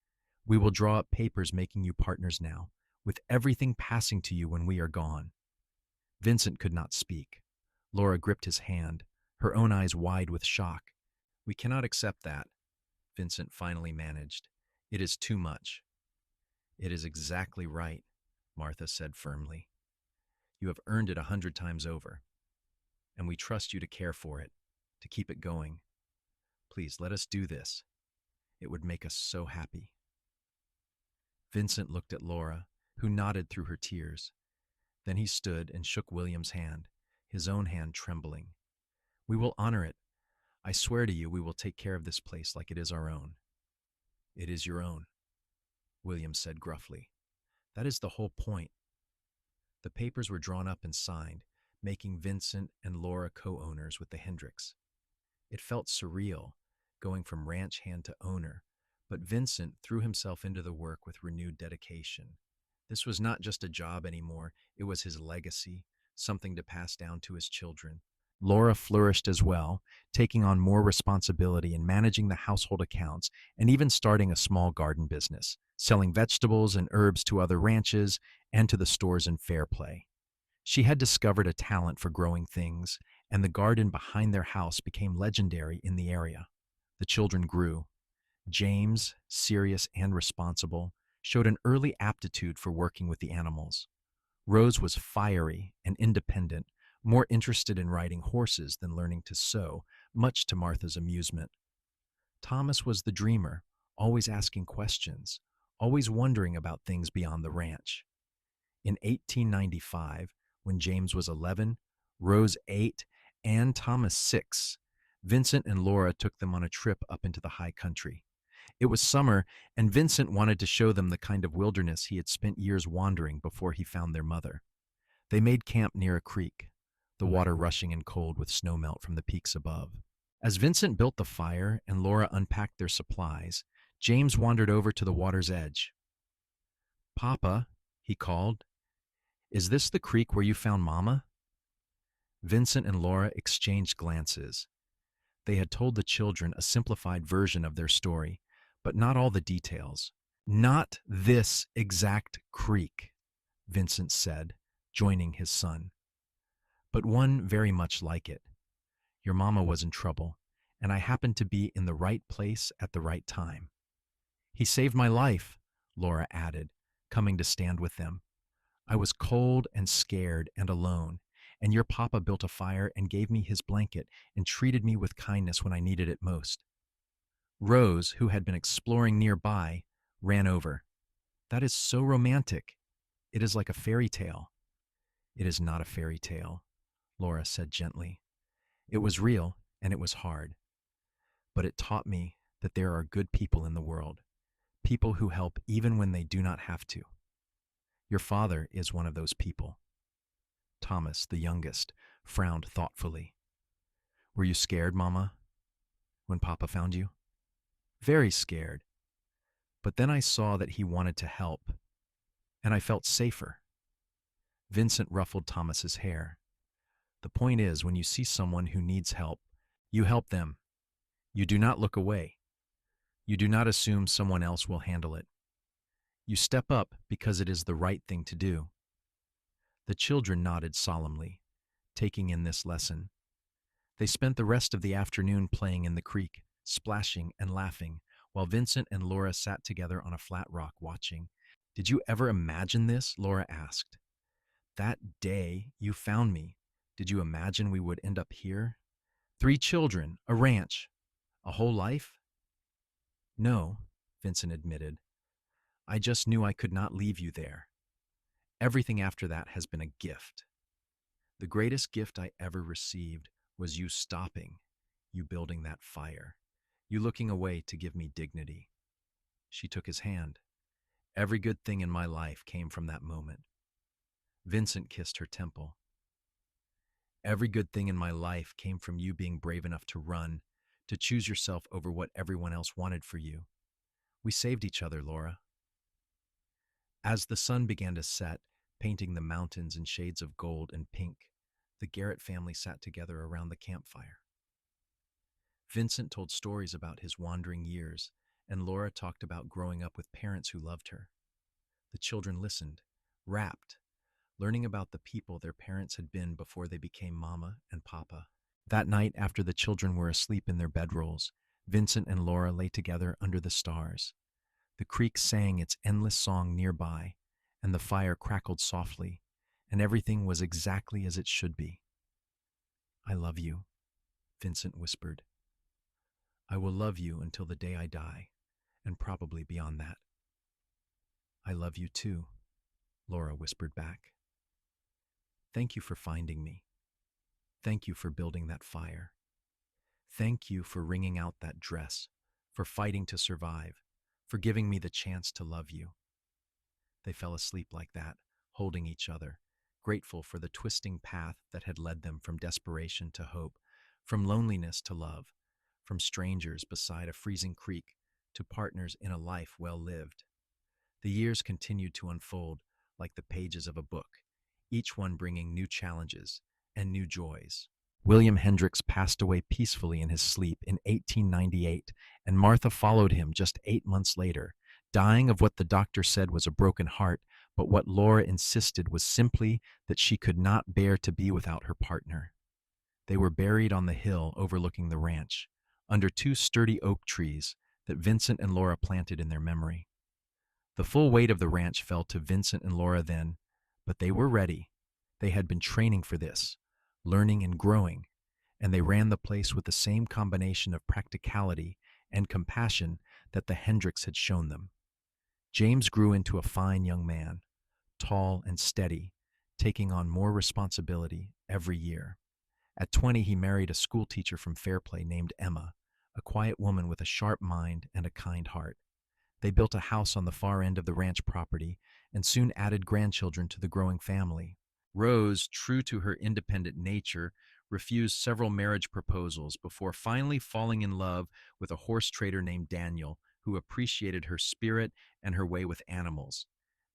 We will draw up papers making you partners now, with everything passing to you when we are gone." Vincent could not speak. Laura gripped his hand, her own eyes wide with shock. "We cannot accept that," Vincent finally managed. "It is too much." "It is exactly right," Martha said firmly. "You have earned it 100 times over, and we trust you to care for it, to keep it going. Please let us do this. It would make us so happy." Vincent looked at Laura, who nodded through her tears. Then he stood and shook William's hand, his own hand trembling. "We will honor it. I swear to you we will take care of this place like it is our own." "It is your own," William said gruffly. "That is the whole point." The papers were drawn up and signed, making Vincent and Laura co-owners with the Hendricks. It felt surreal, going from ranch hand to owner, but Vincent threw himself into the work with renewed dedication. This was not just a job anymore, it was his legacy, something to pass down to his children. Laura flourished as well, taking on more responsibility in managing the household accounts and even starting a small garden business, selling vegetables and herbs to other ranches and to the stores in Fairplay. She had discovered a talent for growing things, and the garden behind their house became legendary in the area. The children grew. James, serious and responsible, showed an early aptitude for working with the animals. Rose was fiery and independent, more interested in riding horses than learning to sew, much to Martha's amusement. Thomas was the dreamer, always asking questions, always wondering about things beyond the ranch. In 1895, when James was 11, Rose 8, and Thomas 6, Vincent and Laura took them on a trip up into the high country. It was summer, and Vincent wanted to show them the kind of wilderness he had spent years wandering before he found their mother. They made camp near a creek, the water rushing in cold with snowmelt from the peaks above. As Vincent built the fire and Laura unpacked their supplies, James wandered over to the water's edge. "Papa," he called, "is this the creek where you found Mama?" Vincent and Laura exchanged glances. They had told the children a simplified version of their story, but not all the details. "Not this exact creek," Vincent said, joining his son, "but one very much like it. Your mama was in trouble, and I happened to be in the right place at the right time." "He saved my life," Laura added, coming to stand with them. "I was cold and scared and alone, and your papa built a fire and gave me his blanket and treated me with kindness when I needed it most." Rose, who had been exploring nearby, ran over. "That is so romantic. It is like a fairy tale." "It is not a fairy tale," Laura said gently. "It was real, and it was hard. But it taught me that there are good people in the world, people who help even when they do not have to. Your father is one of those people." Thomas, the youngest, frowned thoughtfully. "Were you scared, Mama, when Papa found you?" "Very scared. But then I saw that he wanted to help, and I felt safer." Vincent ruffled Thomas's hair. "The point is, when you see someone who needs help, you help them. You do not look away. You do not assume someone else will handle it. You step up because it is the right thing to do." The children nodded solemnly, taking in this lesson. They spent the rest of the afternoon playing in the creek, splashing and laughing, while Vincent and Laura sat together on a flat rock watching. "Did you ever imagine this?" Laura asked. "That day you found me, did you imagine we would end up here? 3 children, a ranch, a whole life?" "No," Vincent admitted. "I just knew I could not leave you there. Everything after that has been a gift. The greatest gift I ever received was you stopping, you building that fire, you looking away to give me dignity." She took his hand. "Every good thing in my life came from that moment." Vincent kissed her temple. "Every good thing in my life came from you being brave enough to run, to choose yourself over what everyone else wanted for you. We saved each other, Laura." As the sun began to set, painting the mountains in shades of gold and pink, the Garrett family sat together around the campfire. Vincent told stories about his wandering years, and Laura talked about growing up with parents who loved her. The children listened, rapt, learning about the people their parents had been before they became Mama and Papa. That night, after the children were asleep in their bedrolls, Vincent and Laura lay together under the stars. The creek sang its endless song nearby, and the fire crackled softly, and everything was exactly as it should be. "I love you," Vincent whispered. "I will love you until the day I die, and probably beyond that." "I love you too," Laura whispered back. "Thank you for finding me. Thank you for building that fire. Thank you for wringing out that dress, for fighting to survive, for giving me the chance to love you." They fell asleep like that, holding each other, grateful for the twisting path that had led them from desperation to hope, from loneliness to love, from strangers beside a freezing creek to partners in a life well lived. The years continued to unfold like the pages of a book, each one bringing new challenges and new joys. William Hendricks passed away peacefully in his sleep in 1898, and Martha followed him just 8 months later, dying of what the doctor said was a broken heart, but what Laura insisted was simply that she could not bear to be without her partner. They were buried on the hill overlooking the ranch, under 2 sturdy oak trees that Vincent and Laura planted in their memory. The full weight of the ranch fell to Vincent and Laura then, but they were ready. They had been training for this, learning and growing, and they ran the place with the same combination of practicality and compassion that the Hendricks had shown them. James grew into a fine young man, tall and steady, taking on more responsibility every year. At 20, he married a schoolteacher from Fairplay named Emma, a quiet woman with a sharp mind and a kind heart. They built a house on the far end of the ranch property and soon added grandchildren to the growing family. Rose, true to her independent nature, refused several marriage proposals before finally falling in love with a horse trader named Daniel, who appreciated her spirit and her way with animals.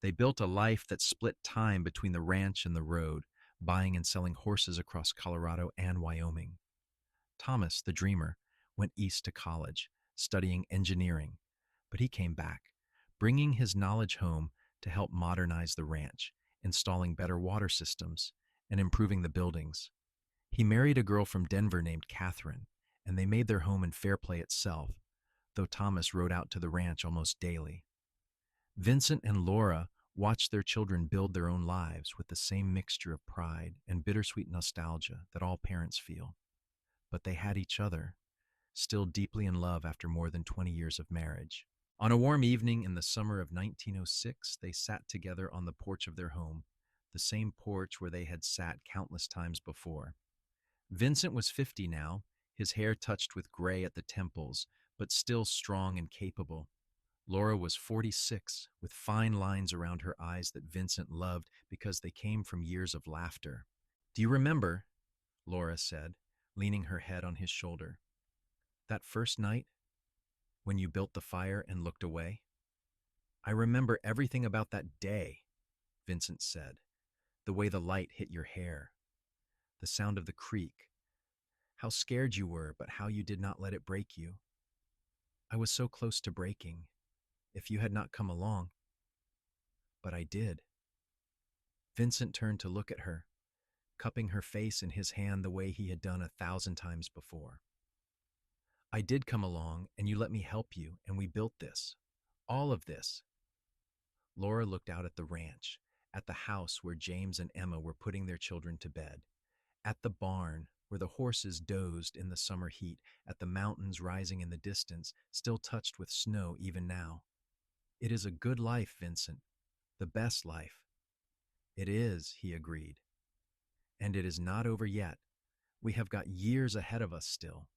They built a life that split time between the ranch and the road, buying and selling horses across Colorado and Wyoming. Thomas, the dreamer, went east to college, studying engineering, but he came back, bringing his knowledge home to help modernize the ranch, installing better water systems, and improving the buildings. He married a girl from Denver named Catherine, and they made their home in Fairplay itself, though Thomas rode out to the ranch almost daily. Vincent and Laura watched their children build their own lives with the same mixture of pride and bittersweet nostalgia that all parents feel. But they had each other, still deeply in love after more than 20 years of marriage. On a warm evening in the summer of 1906, they sat together on the porch of their home, the same porch where they had sat countless times before. Vincent was 50 now, his hair touched with gray at the temples, but still strong and capable. Laura was 46, with fine lines around her eyes that Vincent loved because they came from years of laughter. "Do you remember," Laura said, leaning her head on his shoulder, "that first night when you built the fire and looked away?" "I remember everything about that day," Vincent said, "the way the light hit your hair, the sound of the creek, how scared you were, but how you did not let it break you. I was so close to breaking, if you had not come along. But I did." Vincent turned to look at her, cupping her face in his hand the way he had done 1,000 times before. "I did come along, and you let me help you, and we built this. All of this." Laura looked out at the ranch, at the house where James and Emma were putting their children to bed, at the barn where the horses dozed in the summer heat, at the mountains rising in the distance, still touched with snow even now. "It is a good life, Vincent, the best life." "It is," he agreed. "And it is not over yet. We have got years ahead of us still.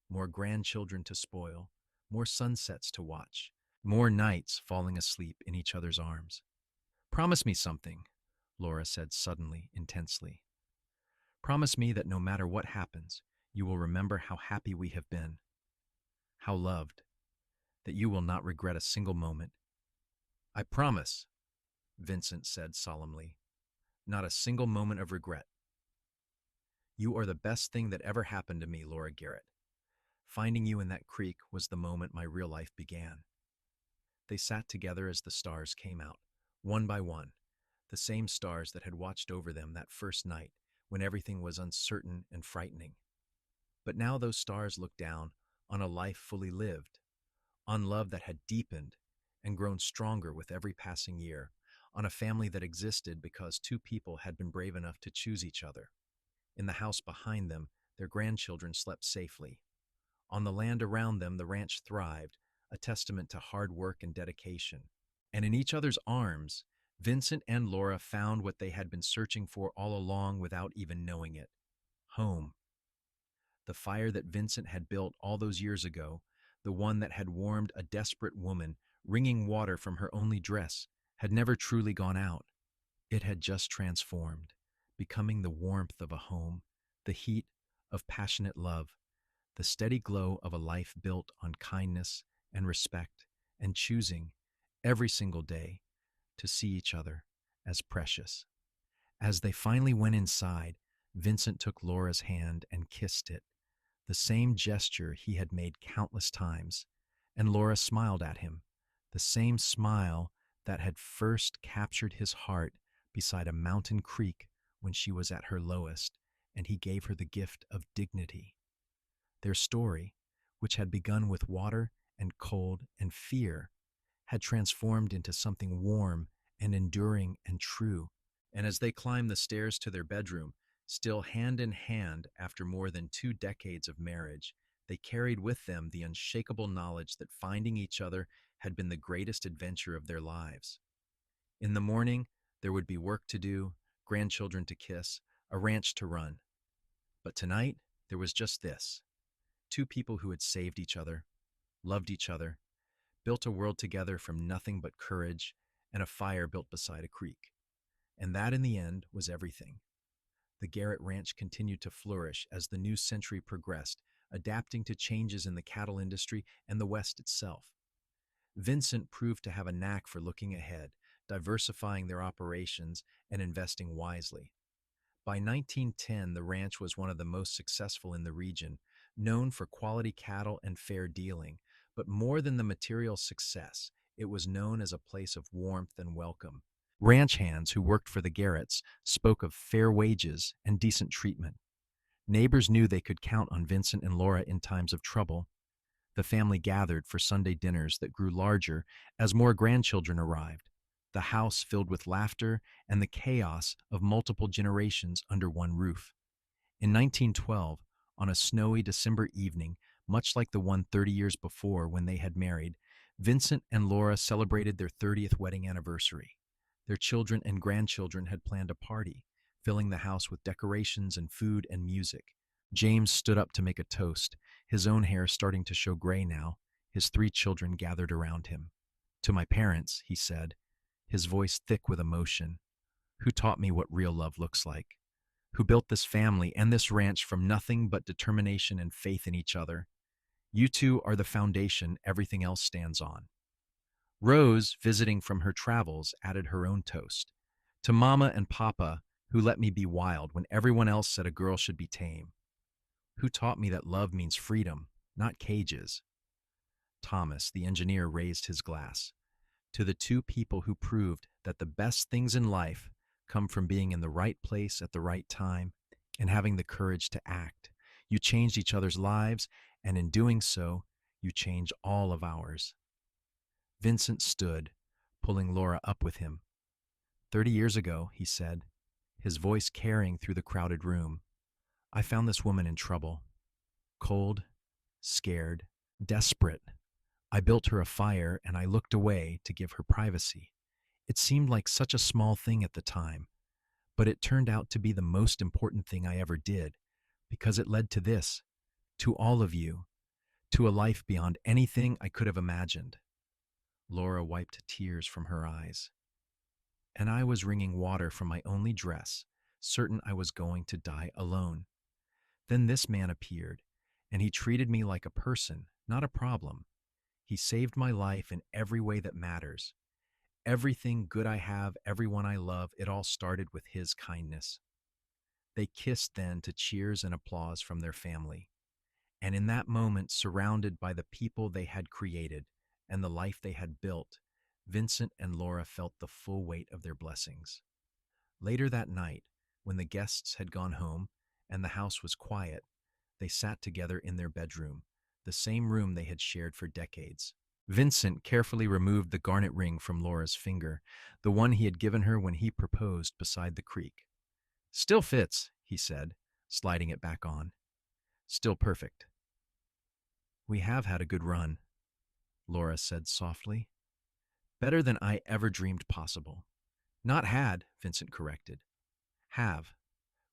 More grandchildren to spoil, more sunsets to watch, more nights falling asleep in each other's arms." "Promise me something," Laura said suddenly, intensely. "Promise me that no matter what happens, you will remember how happy we have been, how loved, that you will not regret a single moment." "I promise," Vincent said solemnly. "Not a single moment of regret. You are the best thing that ever happened to me, Laura Garrett. Finding you in that creek was the moment my real life began." They sat together as the stars came out, one by one, the same stars that had watched over them that first night when everything was uncertain and frightening. But now those stars looked down on a life fully lived, on love that had deepened and grown stronger with every passing year, on a family that existed because two people had been brave enough to choose each other. In the house behind them, their grandchildren slept safely. On the land around them, the ranch thrived, a testament to hard work and dedication. And in each other's arms, Vincent and Laura found what they had been searching for all along without even knowing it: home. The fire that Vincent had built all those years ago, the one that had warmed a desperate woman, wringing water from her only dress, had never truly gone out. It had just transformed, becoming the warmth of a home, the heat of passionate love, the steady glow of a life built on kindness and respect, and choosing, every single day, to see each other as precious. As they finally went inside, Vincent took Laura's hand and kissed it, the same gesture he had made countless times, and Laura smiled at him, the same smile that had first captured his heart beside a mountain creek when she was at her lowest, and he gave her the gift of dignity. Their story, which had begun with water and cold and fear, had transformed into something warm and enduring and true. And as they climbed the stairs to their bedroom, still hand in hand after more than 2 decades of marriage, they carried with them the unshakable knowledge that finding each other had been the greatest adventure of their lives. In the morning, there would be work to do, grandchildren to kiss, a ranch to run. But tonight, there was just this: Two people who had saved each other, loved each other, built a world together from nothing but courage and a fire built beside a creek. And that, in the end, was everything. The Garrett Ranch continued to flourish as the new century progressed, adapting to changes in the cattle industry and the West itself. Vincent proved to have a knack for looking ahead, diversifying their operations, and investing wisely. By 1910, the ranch was one of the most successful in the region, known for quality cattle and fair dealing. But more than the material success, it was known as a place of warmth and welcome. Ranch hands who worked for the Garretts spoke of fair wages and decent treatment. Neighbors knew they could count on Vincent and Laura in times of trouble. The family gathered for Sunday dinners that grew larger as more grandchildren arrived, the house filled with laughter and the chaos of multiple generations under one roof. In 1912, on a snowy December evening, much like the one 30 years before when they had married, Vincent and Laura celebrated their 30th wedding anniversary. Their children and grandchildren had planned a party, filling the house with decorations and food and music. James stood up to make a toast, his own hair starting to show gray now. His three children gathered around him. "To my parents," he said, his voice thick with emotion, "who taught me what real love looks like, who built this family and this ranch from nothing but determination and faith in each other. You two are the foundation everything else stands on." Rose, visiting from her travels, added her own toast. "To Mama and Papa, who let me be wild when everyone else said a girl should be tame. Who taught me that love means freedom, not cages." Thomas, the engineer, raised his glass. "To the two people who proved that the best things in life come from being in the right place at the right time and having the courage to act. You changed each other's lives, and in doing so, you changed all of ours." Vincent stood, pulling Laura up with him. "30 years ago," he said, his voice carrying through the crowded room, "I found this woman in trouble. Cold, scared, desperate. I built her a fire and I looked away to give her privacy. It seemed like such a small thing at the time, but it turned out to be the most important thing I ever did, because it led to this, to all of you, to a life beyond anything I could have imagined." Laura wiped tears from her eyes. "And I was wringing water from my only dress, certain I was going to die alone. Then this man appeared, and he treated me like a person, not a problem. He saved my life in every way that matters. Everything good I have, everyone I love, it all started with his kindness." They kissed then to cheers and applause from their family. And in that moment, surrounded by the people they had created and the life they had built, Vincent and Laura felt the full weight of their blessings. Later that night, when the guests had gone home and the house was quiet, they sat together in their bedroom, the same room they had shared for decades. Vincent carefully removed the garnet ring from Laura's finger, the one he had given her when he proposed beside the creek. "Still fits," he said, sliding it back on. "Still perfect." "We have had a good run," Laura said softly. "Better than I ever dreamed possible." "Not had," Vincent corrected. "Have.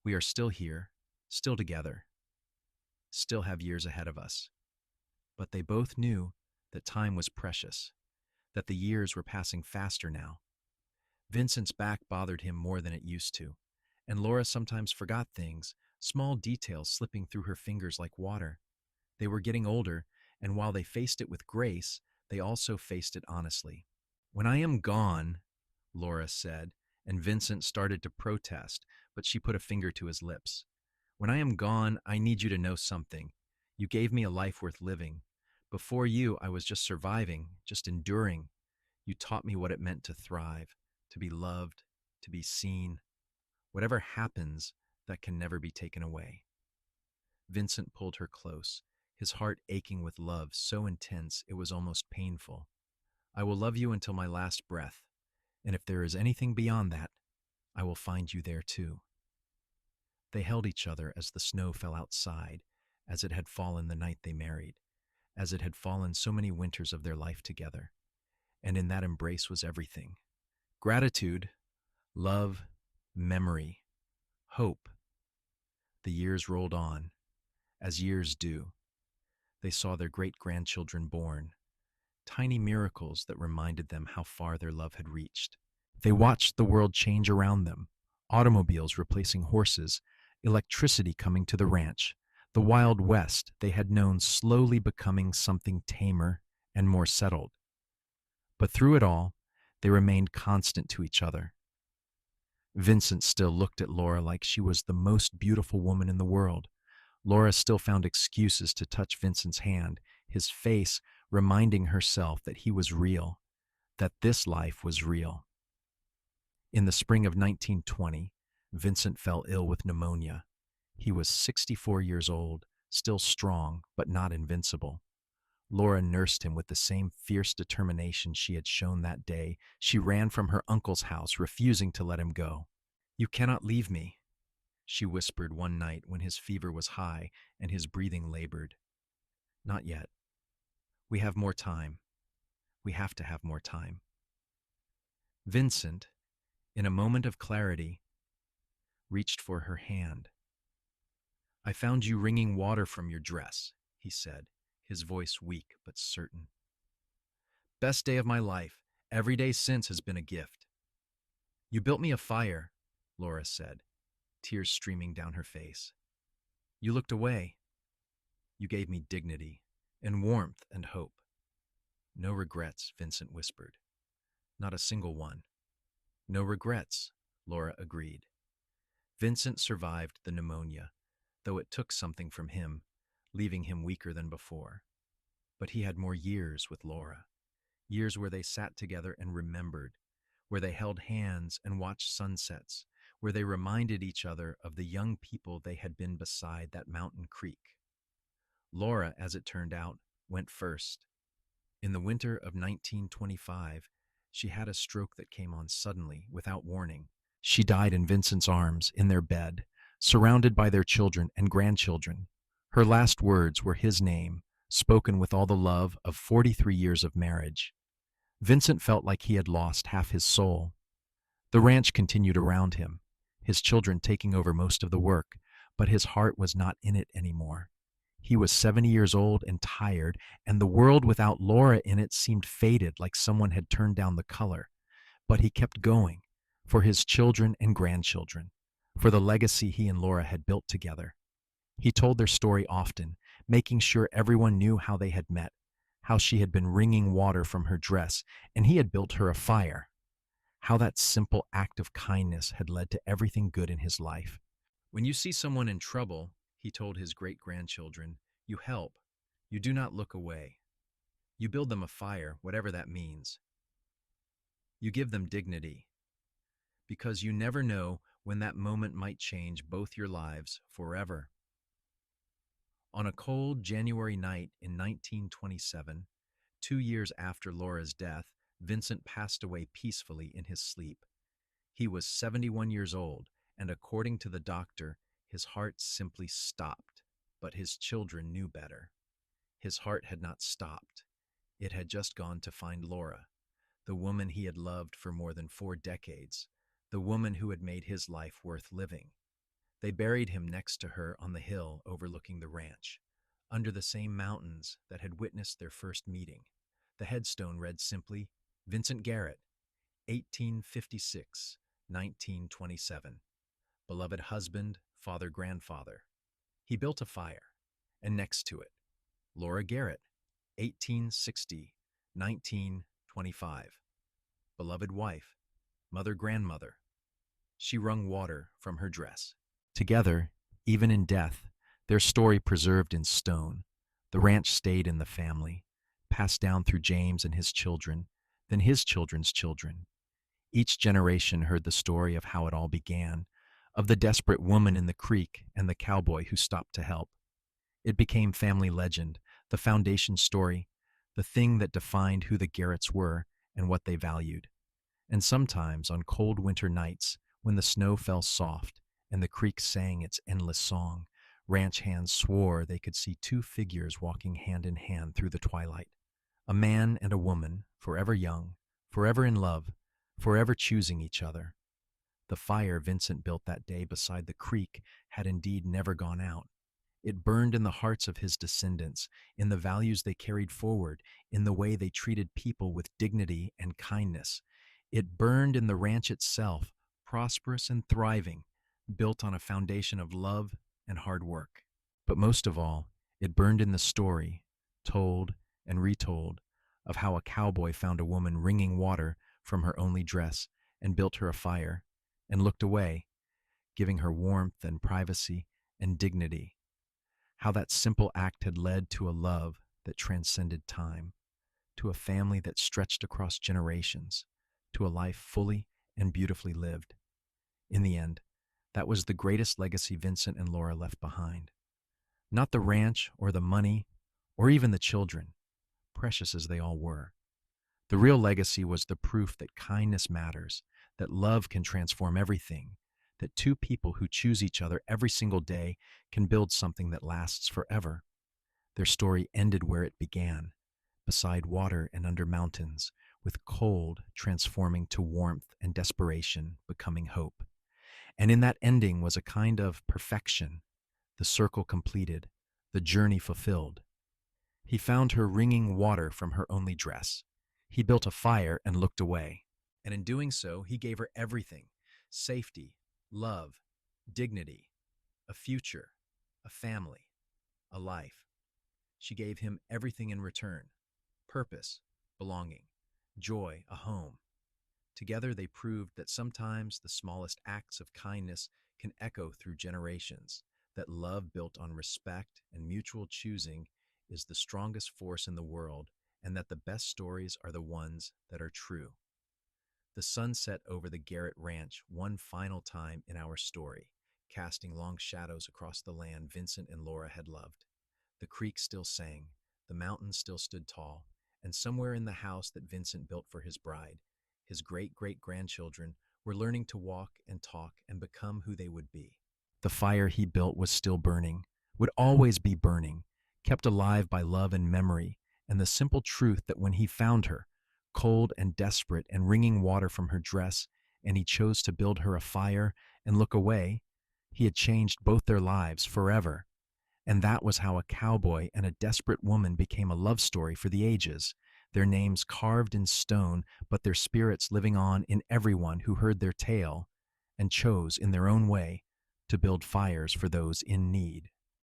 We are still here, still together, still have years ahead of us." But they both knew that time was precious, that the years were passing faster now. Vincent's back bothered him more than it used to, and Laura sometimes forgot things, small details slipping through her fingers like water. They were getting older, and while they faced it with grace, they also faced it honestly. "When I am gone," Laura said, and Vincent started to protest, but she put a finger to his lips. "When I am gone, I need you to know something. You gave me a life worth living. Before you, I was just surviving, just enduring. You taught me what it meant to thrive, to be loved, to be seen. Whatever happens, that can never be taken away." Vincent pulled her close, his heart aching with love so intense it was almost painful. "I will love you until my last breath, and if there is anything beyond that, I will find you there too." They held each other as the snow fell outside, as it had fallen the night they married, as it had fallen so many winters of their life together. And in that embrace was everything: gratitude, love, memory, hope. The years rolled on, as years do. They saw their great-grandchildren born, tiny miracles that reminded them how far their love had reached. They watched the world change around them, automobiles replacing horses, electricity coming to the ranch, the Wild West they had known slowly becoming something tamer and more settled. But through it all, they remained constant to each other. Vincent still looked at Laura like she was the most beautiful woman in the world. Laura still found excuses to touch Vincent's hand, his face reminding herself that he was real, that this life was real. In the spring of 1920, Vincent fell ill with pneumonia. He was 64 years old, still strong, but not invincible. Laura nursed him with the same fierce determination she had shown that day. She ran from her uncle's house, refusing to let him go. "You cannot leave me," she whispered one night when his fever was high and his breathing labored. "Not yet. We have more time. We have to have more time." Vincent, in a moment of clarity, reached for her hand. "I found you wringing water from your dress," he said, his voice weak but certain. "Best day of my life. Every day since has been a gift." "You built me a fire," Laura said, tears streaming down her face. "You looked away. You gave me dignity and warmth and hope." "No regrets," Vincent whispered. "Not a single one." "No regrets," Laura agreed. Vincent survived the pneumonia, though it took something from him, leaving him weaker than before. But he had more years with Laura, years where they sat together and remembered, where they held hands and watched sunsets, where they reminded each other of the young people they had been beside that mountain creek. Laura, as it turned out, went first. In the winter of 1925, she had a stroke that came on suddenly, without warning. She died in Vincent's arms, in their bed, surrounded by their children and grandchildren. Her last words were his name, spoken with all the love of 43 years of marriage. Vincent felt like he had lost half his soul. The ranch continued around him, his children taking over most of the work, but his heart was not in it anymore. He was 70 years old and tired, and the world without Laura in it seemed faded, like someone had turned down the color. But he kept going, for his children and grandchildren, for the legacy he and Laura had built together. He told their story often, making sure everyone knew how they had met, how she had been wringing water from her dress, and he had built her a fire, how that simple act of kindness had led to everything good in his life. "When you see someone in trouble," he told his great-grandchildren, "you help. You do not look away. You build them a fire, whatever that means. You give them dignity, because you never know when that moment might change both your lives forever." On a cold January night in 1927, 2 years after Laura's death, Vincent passed away peacefully in his sleep. He was 71 years old, and according to the doctor, his heart simply stopped. But his children knew better. His heart had not stopped. It had just gone to find Laura, the woman he had loved for more than 4 decades, the woman who had made his life worth living. They buried him next to her on the hill overlooking the ranch, under the same mountains that had witnessed their first meeting. The headstone read simply, "Vincent Garrett, 1856-1927. Beloved husband, father, grandfather." He built a fire, and next to it, "Laura Garrett, 1860-1925. Beloved wife, mother, grandmother." She wrung water from her dress. Together, even in death, their story preserved in stone. The ranch stayed in the family, passed down through James and his children, then his children's children. Each generation heard the story of how it all began, of the desperate woman in the creek and the cowboy who stopped to help. It became family legend, the foundation story, the thing that defined who the Garretts were and what they valued. And sometimes, on cold winter nights, when the snow fell soft and the creek sang its endless song, ranch hands swore they could see 2 figures walking hand in hand through the twilight. A man and a woman, forever young, forever in love, forever choosing each other. The fire Vincent built that day beside the creek had indeed never gone out. It burned in the hearts of his descendants, in the values they carried forward, in the way they treated people with dignity and kindness. It burned in the ranch itself, prosperous and thriving, built on a foundation of love and hard work. But most of all, it burned in the story, told and retold, of how a cowboy found a woman wringing water from her only dress and built her a fire and looked away, giving her warmth and privacy and dignity. How that simple act had led to a love that transcended time, to a family that stretched across generations, to a life fully and beautifully lived. In the end, that was the greatest legacy Vincent and Laura left behind. Not the ranch or the money or even the children, precious as they all were. The real legacy was the proof that kindness matters, that love can transform everything, that two people who choose each other every single day can build something that lasts forever. Their story ended where it began, beside water and under mountains, with cold transforming to warmth and desperation becoming hope. And in that ending was a kind of perfection, the circle completed, the journey fulfilled. He found her wringing water from her only dress. He built a fire and looked away. And in doing so, he gave her everything: safety, love, dignity, a future, a family, a life. She gave him everything in return: purpose, belonging, joy, a home. Together they proved that sometimes the smallest acts of kindness can echo through generations, that love built on respect and mutual choosing is the strongest force in the world, and that the best stories are the ones that are true. The sun set over the Garrett Ranch one final time in our story, casting long shadows across the land Vincent and Laura had loved. The creek still sang, the mountains still stood tall, and somewhere in the house that Vincent built for his bride, his great-great-grandchildren were learning to walk and talk and become who they would be. The fire he built was still burning, would always be burning, kept alive by love and memory, and the simple truth that when he found her, cold and desperate and wringing water from her dress, and he chose to build her a fire and look away, he had changed both their lives forever. And that was how a cowboy and a desperate woman became a love story for the ages, their names carved in stone, but their spirits living on in everyone who heard their tale and chose, in their own way, to build fires for those in need.